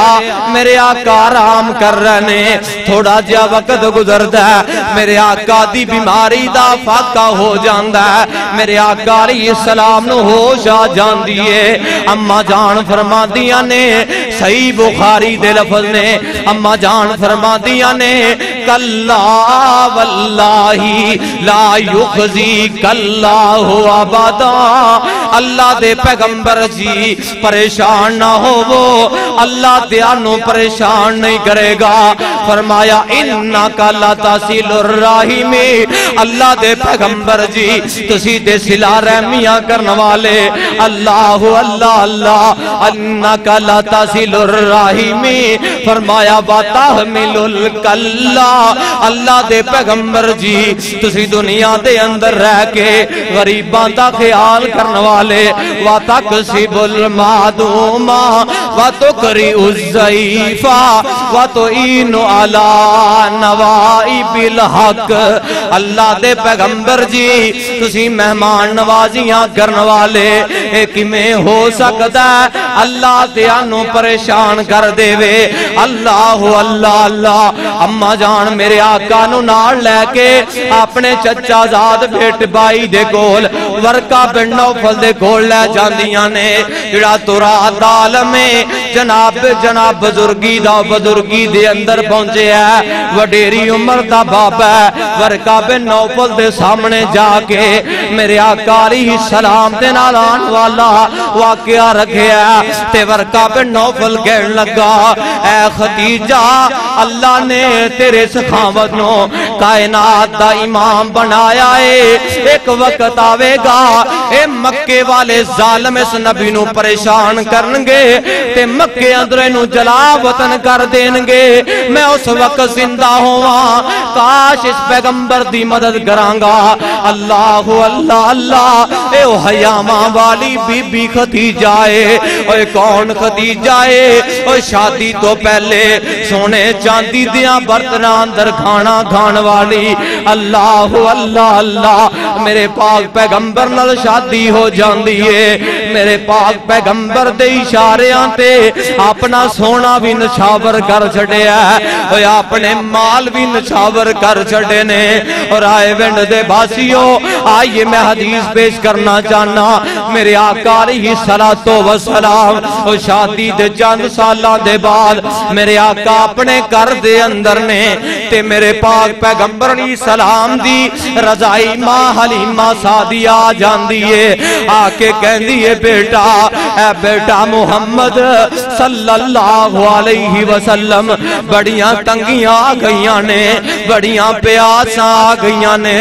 میرے آقا آرام کر رہنے تھوڑا جا وقت گزردا ہے میرے آقا دی بیماری دا فاقہ ہو جاندا ہے میرے آقا علیہ السلام نو ہوش آ جاندی اما جان فرما دیا نے صحیح بخاری دے لفظ نے اما جان فرما دیا نے کلا واللہ لا یخزیک اللہ ابدا اللہ دے پیغمبر جی پریشان نہ ہو وہ اللہ دیانو پریشان نہیں کرے گا فرمایا انکا لتصل الرحم اللہ دے پیغمبر جی تسی دے صلہ رحمیاں کرنے والے اللہ اللہ اللہ انکا لتصل الرحم فرمایا وتحمل الکلا اللہ دے پیغمبر جی تسی دنیا دے اندر رہ کے غریباں دا خیال کرنے والے وتکسب المعدوم وتقری الضعیف وتعین علی نوائب الحق اللہ دے پیغمبر جی تسی مہمان نوازیاں کرنے والے ایک میں ہو سکتا ہے اللہ دیانو پریشان کر دے وے اللہ اللہ اللہ اما جان میرے آقا نو نال لے کے اپنے چچا زاد بیٹ بائی دے کول ورقہ بن نوفل دے کول لے جاندیاں نے جڑا ترات عالم جناب بزرگی دا بزرگی دے اندر پہنچے ہے وڈیری عمر دا باب ہے ورقہ بن نوفل دے سامنے جا کے میرے آقا علیہ السلام دے نالان والا واقعہ رکھیا تے ورقہ بن نوفل کہن لگا اے خدیجہ اللہ نے تیرے سخاوت نو کائنات دا امام بنایا ہے ایک وقت آوے گا اے مکے والے ظالم اس نبی نو پریشان کرنگے تے مکے اندرے نو جلا وطن کر دینگے میں اس وقت زندہ ہوا کاش اس پیغمبر دی مدد کرانگا اللہ اللہ اللہ اے حیاماں والی بی بی خدیجہ ہے اے کون خدیجہ ہے اے شادی تو پہلے سونے چاندی دیاں برتناں اندر کھانا کھان والی اللہ اللہ اللہ میرے پاک پیغمبر نال شادی ہو جاندی ہے میرے پاک پیغمبر دے اشاریاں تے اپنا سونا بھی نچھاور کر چھڑے ہے اور اپنے مال بھی نچھاور کر چھڑے نے اور آئے ونڈ دے باسیوں آئیے میں حدیث پیش کرنا چاہنا میرے آقا علیہ السلام اور شادی دے چند سالہ دے بعد میرے آقا اپنے کر دے اندر نے تے میرے پاک پیغمبر علیہ السلام دی رضائی ماں حلیمہ سعدیہ جان دیئے آکے کہن دیئے بیٹا اے بیٹا محمد صلی اللہ علیہ وسلم بڑیاں تنگیاں آ گئیاں نے بڑیاں پیاساں آ گئیاں نے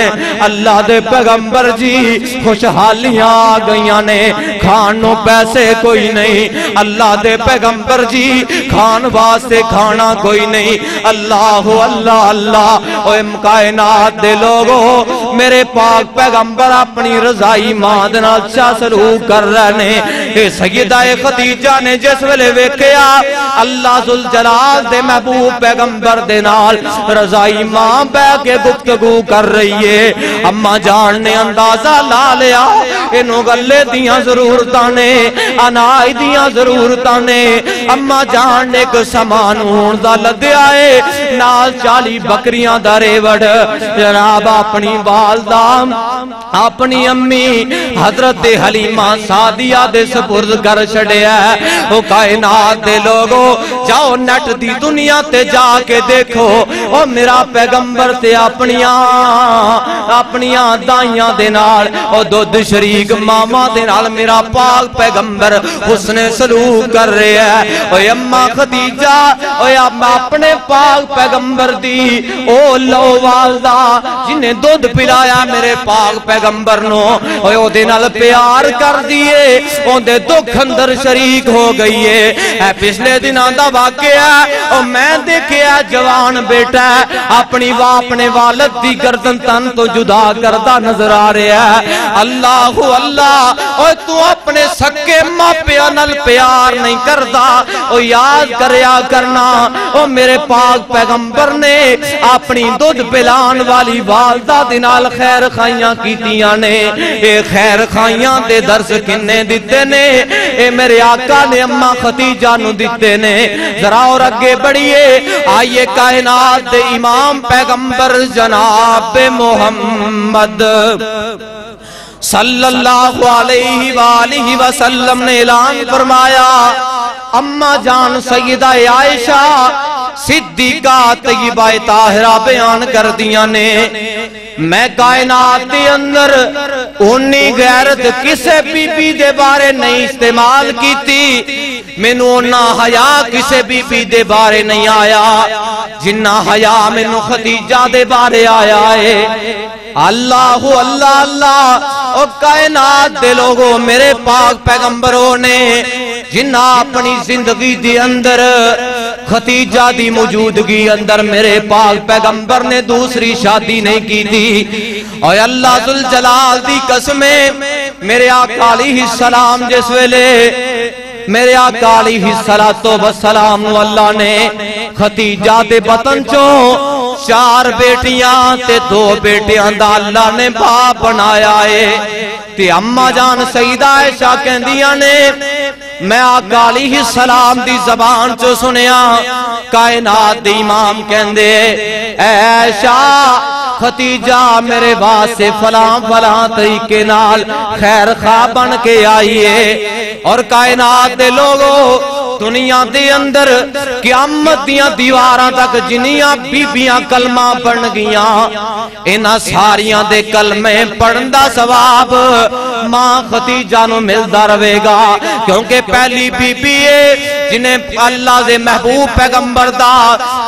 اللہ دے پیغمبر جی خوشحالیاں آ گئیاں نے کھانوں پیسے کوئی نہیں اللہ دے پیغمبر جی کھان واسطے کھانا کوئی نہیں اللہ اللہ اللہ اوہ کائنات دے لوگو میرے پاک پیغمبر اپنی رضائی ماں دے نال اچھا سلوک کر رہے ہیں سیدہ خدیجہ نے جس ویلے ویکھیا اللہ ذوالجلال دے محبوب پیغمبر دے نال رضائی ماں بے کے گفتگو کر رہی ہے اماں جان نے اندازہ لا لیا انہوں گلے دیاں ضرورتاں نے انائی دیاں ضرورتاں نے اماں جان نے ایک سامان ہون دا لدے آئے نال 40 بکریاں دا ریوڑ جناب اپنی والدہ اپنی امی حضرت حلیمہ سعدیہ دے سپرد کر چھڑے ہے او کائنات دے لوگو جاؤ نیٹ دی دنیا تے جا کے دیکھو او میرا پیغمبر تے اپنیاں دائیاں دے نال او دودھ شریک ماما دے نال میرا پاک پیغمبر حسن سلوک کر رہے ہے او اماں خدیجہ او اپنے پاک پیغمبر دی او لو والدہ جنہیں دودھ پلایا میرے پاک پیغمبر نو او دے نال پیار کر دیئے او دے دکھ اندر شریک ہو گئی ہے پچھلے دن آندہ واقعہ او میں دیکھیا جوان بیٹا اپنی اپنے والد دی گردن تن تو جدا کردہ نظر آ رہے ہے اللہ اللہ او تو اپنے سکے ماں پیانل پیار نہیں کردہ او یاد کریا کرنا او میرے پاک پیغمبر نے اپنی دودھ پلان والی والدہ دنال خیر خائیاں کیتیاں نے اے خیر خائیاں دے درس کنے دیتے نے اے میرے آقا نے اماں خدیجہ نو دیتے نے ذرا اور اگے بڑھئے آئیے کائنات دے امام پیغمبر جناب محمد صلی اللہ علیہ وآلہ وسلم نے اعلان فرمایا اماں جان سیدہ عائشہ صدیقہ طیبہ طاہرہ بیان کر دیا نے میں کائنات دے اندر انہی غیرت کسے بی بی دے بارے نہیں استعمال کی تھی مینو نہ حیا کسے بی بی دے بارے نہیں آیا جنہ حیا مینو خدیجہ دے بارے آیا ہے اللہ اللہ اللہ او کائنات دے لوگوں میرے پاک پیغمبروں نے جنہ اپنی زندگی دی اندر خدیجہ دی موجودگی اندر میرے پاک پیغمبر نے دوسری شادی نہیں کی تھی اور اللہ ذوالجلال دی قسمیں میرے آقا علیہ السلام جس ویلے میرے آقا علیہ السلام اللہ نے خدیجہ دے بطن چوں 4 بیٹیاں تے 2 بیٹیاں دا اللہ نے باپ بنایا ہے تے اماں جان سیدہ عائشہ کہندیاں نے میں آقا علیہ السلام دی زبان چو سنیا کائنات دی امام کہندے اے عائشہ خدیجہ میرے واسطے فلاں طریقے نال خیر خواہ بن کے آئیے اور کائنات دے لوگوں دنیا دے اندر قیامت دیاں دیواراں تک جنیاں بیبیاں کلمہ پڑھ گیاں انہاں ساریاں دے کلمے پڑھن دا ثواب ماں خدیجہ نو ملدا رہے گا کیونکہ پہلی بی بی ہے جنہیں اللہ دے محبوب پیغمبر دا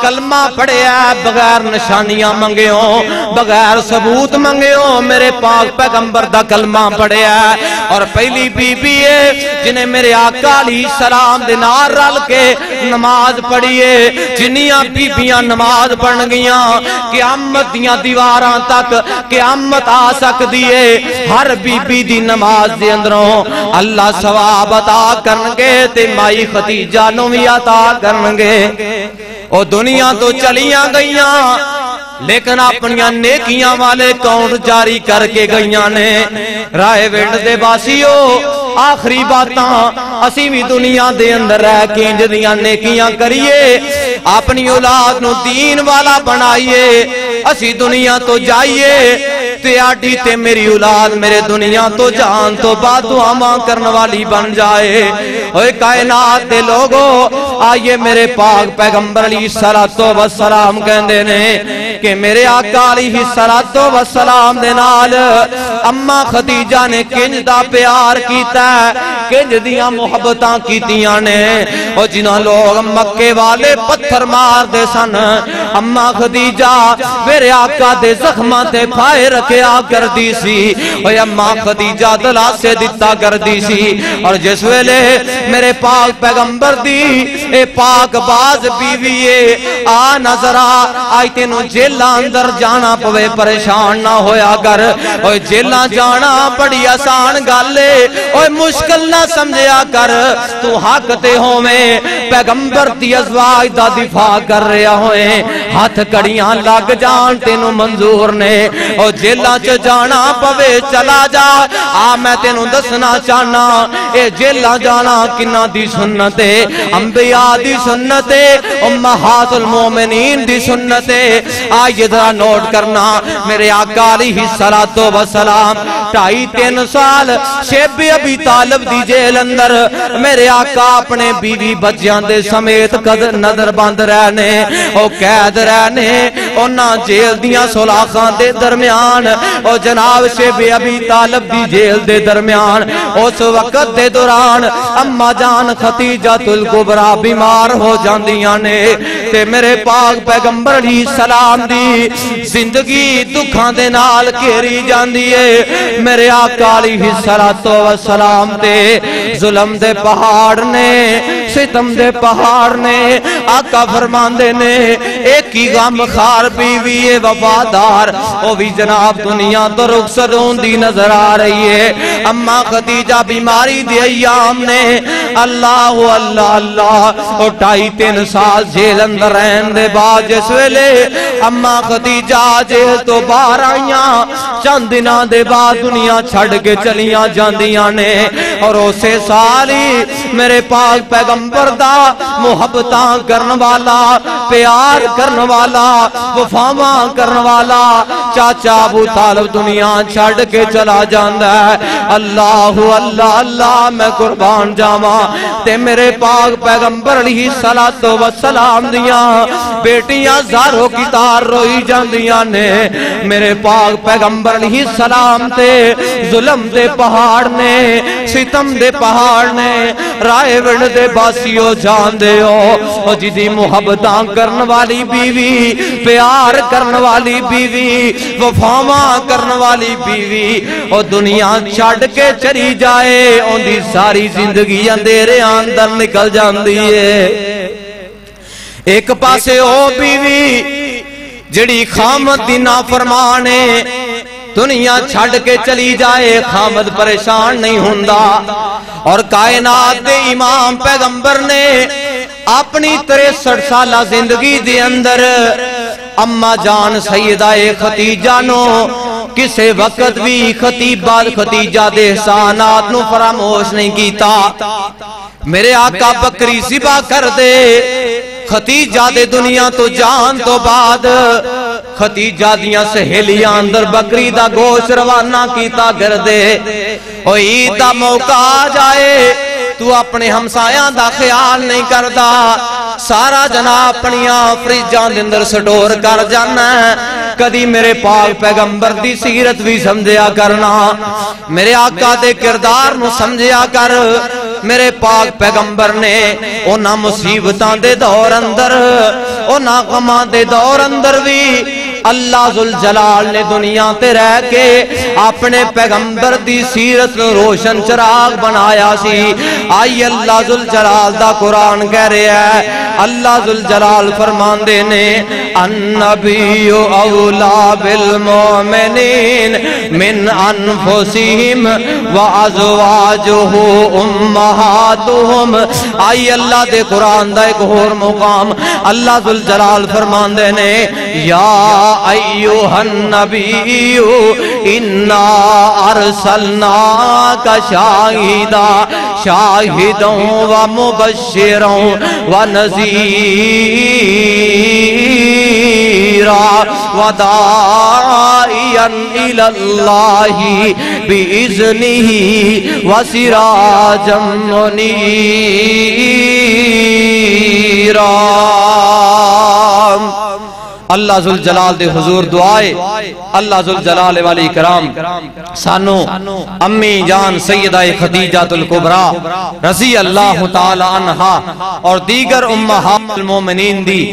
کلمہ پڑھے ہے بغیر نشانیاں منگیوں بغیر ثبوت منگیوں میرے پاک پیغمبر دا کلمہ پڑھے ہے اور پہلی بی بی ہے جنہیں میرے آقا علیہ السلام دے نار رل کے نماز پڑھیے جنیاں بیبیاں نماز پڑھ گیاں قیامت دیاں دیواراں تک قیامت آ سکتی ہے ہر بی بی دی نماز دے اندروں اللہ ثواب عطا کرنگے تے مائی خدیجہ نو بھی عطا کرنگے او دنیا تو چلیاں گئیاں لیکن اپنیاں نیکیاں والے کاؤنٹ جاری کر کے گئیاں نے رائے ونڈ دے باسیو آخری باتاں اسی بھی دنیا دے اندر رہ کے انجدیاں نیکیاں کریے اپنی اولاد نو دین والا بنائیے اسی دنیا تو جائیے تے آڈی تے میری اولاد میرے دنیا تو جان تو بعد دعا کرنے والی بن جائے۔ اوے کائنات دے لوگو آئیے میرے پاک پیغمبر علیہ السلام کہندے نے کہ میرے آقا علیہ السلام دے نال اماں خدیجہ نے کنج دا پیار کیتا ہے، کنج دیاں محبتاں کیتیاں نے۔ اور جنہاں لوگ مکے والے پتھر مار دے سن، اماں خدیجہ میرے آقا دے زخماں تے پھائے رکھیا کر دی سی، اور اماں خدیجہ دلا سے دیتا کر دی سی۔ اور جس ویلے میرے پاک پیغمبر دی اے پاک باز بیویے آ نظر آئی تینو جیلہ اندر جانا پوے پریشان نہ ہویا کر، اور جیلہ جانا بڑی آسان گالے اور مشکل نہ سمجھیا کر، تو حق تے ہوئے پیغمبر دی ازواج دا دفاع کر رہا ہوئے، ہاتھ کڑیاں لگ جان تینو منظور نے، اور جیلہ چ جانا پوے چلا جا۔ میں تینو دسنا چاہنا اے جیلہ جانا کنہ دی سنتے، انبیاء دی سنتے، امہات المومنین دی سنتے۔ آئیے ذرا نوٹ کرنا، میرے آقا علیہ السلام 2.5-3 سال شیب ابی طالب دی جیل اندر میرے آقا اپنے بیوی بچیاں دے سمیت نظر بند رہنے، او قید رہنے اونا جیل دیاں سلاخاں دے درمیان، او جناب شیب ابی طالب دی جیل دے درمیان اس وقت دے دوران اماں جان خدیجہ الکبریٰ بیمار ہو جاندیاں نے، تے میرے پاک پیغمبر علیہ السلام دی زندگی دکھاں دے نال گھیری جاندی ہے۔ میرے آقا علیہ السلام تے ظلم دے پہاڑ نے، ستم دے پہاڑ نے، آقا فرماندے نے ایک ہی غم خار بیوی وفادار، وہ بھی جناب دنیا تو رخصت ہوندی نظر آ رہی ہے۔ اماں خدیجہ بیماری دے ایام نے اللہ اللہ اللہ اور 2.5-3 سال جیل اندر رہن دے بعد جس ویلے اماں خدیجہ جیل تو باہر آئیاں، چند دنوں دے بعد دنیا چھڑ کے چلیاں جاندیاں نے، اور اسے سالی میرے پاک پیغمبر دا محبتاں کرن والا، پیار کرن والا، وفاواں کرن والا چاچا ابو طالب دنیا چھڑ کے چلا جاندہ ہے۔ اللہ اللہ اللہ میں قربان جاواں تے میرے پاک پیغمبر علیہ السلام دیاں بیٹیاں زاروں کی تار روئی جاندیاں نے، میرے پاک پیغمبر علیہ السلام تے ظلم دے پہاڑ نے، ستم دے پہاڑ نے، رائے وڑ دے باسیو جان دے ہو، اور جدی محبتاں کرن والی بیوی، پیار کرن والی بیوی، وفاواں کرن والی بیوی، اور دنیا چھڑ کے چلی جائے ان دی ساری زندگی اندھیرے اندر نکل جاندی ہے۔ ایک پاسے او بیوی جڑی خامد دی نافرمانے دنیا چھڑ کے چلی جائے، خامد پریشان نہیں ہوندا، اور کائنات دے امام پیغمبر نے اپنی 63 سالہ زندگی دے اندر اماں جان سیدہ خدیجہ نو کسے وقت بھی خدیجہ دے احسانات نو فراموش نہیں کیتا۔ میرے آقا بکری ذبح کر دے، خدیجہ دے دنیا تو جان تو بعد خدیجہ دیاں سہیلیاں اندر بکری دا گوشت روانہ کیتا کر دے، او عید دا موقع آ جائے تو اپنے ہمسایاں دا خیال نہیں کردا، سارا جناب اپنیاں فریجاں دے اندر سٹور کر جانا ہے۔ کدی میرے پاک پیغمبر دی سیرت بھی سمجھیا کرنا، میرے آقا دے کردار نو سمجھیا کر۔ میرے پاک پیغمبر نے اونا مصیبتاں دے دور اندر، اونا غماں دے دور اندر بھی اللہ ذوالجلال نے دنیا تے رہ کے اپنے پیغمبر دی سیرت روشن چراغ بنایا سی۔ آئی اللہ ذوالجلال دا قرآن کہہ رہے ہیں، اللہ ذوالجلال فرماندے نے النبی اولا بالمومنین من انفسہم وازواجہ امہاتہم۔ آئی اللہ دے قرآن دا ایک اور مقام اللہ ذوالجلال فرماندے نے یا ایوہ النبی انا ارسلناک شاہدا شاہدا و مبشرا و نذیرا و داعیا داعيا إلى الله بإذنه وسراجا منيرا. اللہ ذوالجلال دے حضور دعائے اللہ ذوالجلال والی کرام سانو امی جان سیدہ خدیجہ الکبریٰ رضی اللہ تعالی عنہا اور دیگر امہات المومنین دی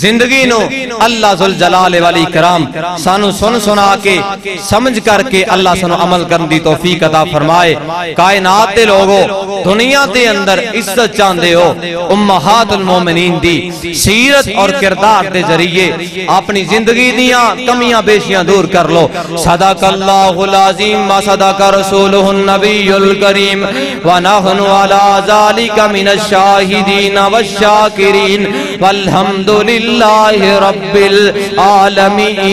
زندگی نو اللہ ذوالجلال والی کرام سانو سنا کے سمجھ کر کے اللہ سانو عمل کرن دی توفیق عطا فرمائے. کائنات دے لوگو دنیا دے اندر عزت چاندے ہو امہات المومنین دی سیرت اور کردار دے ذریعے اپنی زندگی دیاں کمیاں بیشیاں دور کر لو. صدق اللہ العظیم و صدق رسولہ النبی الکریم ونحن علی ذالک من الشاہدین والشاکرین والحمدللہ رب العالمین.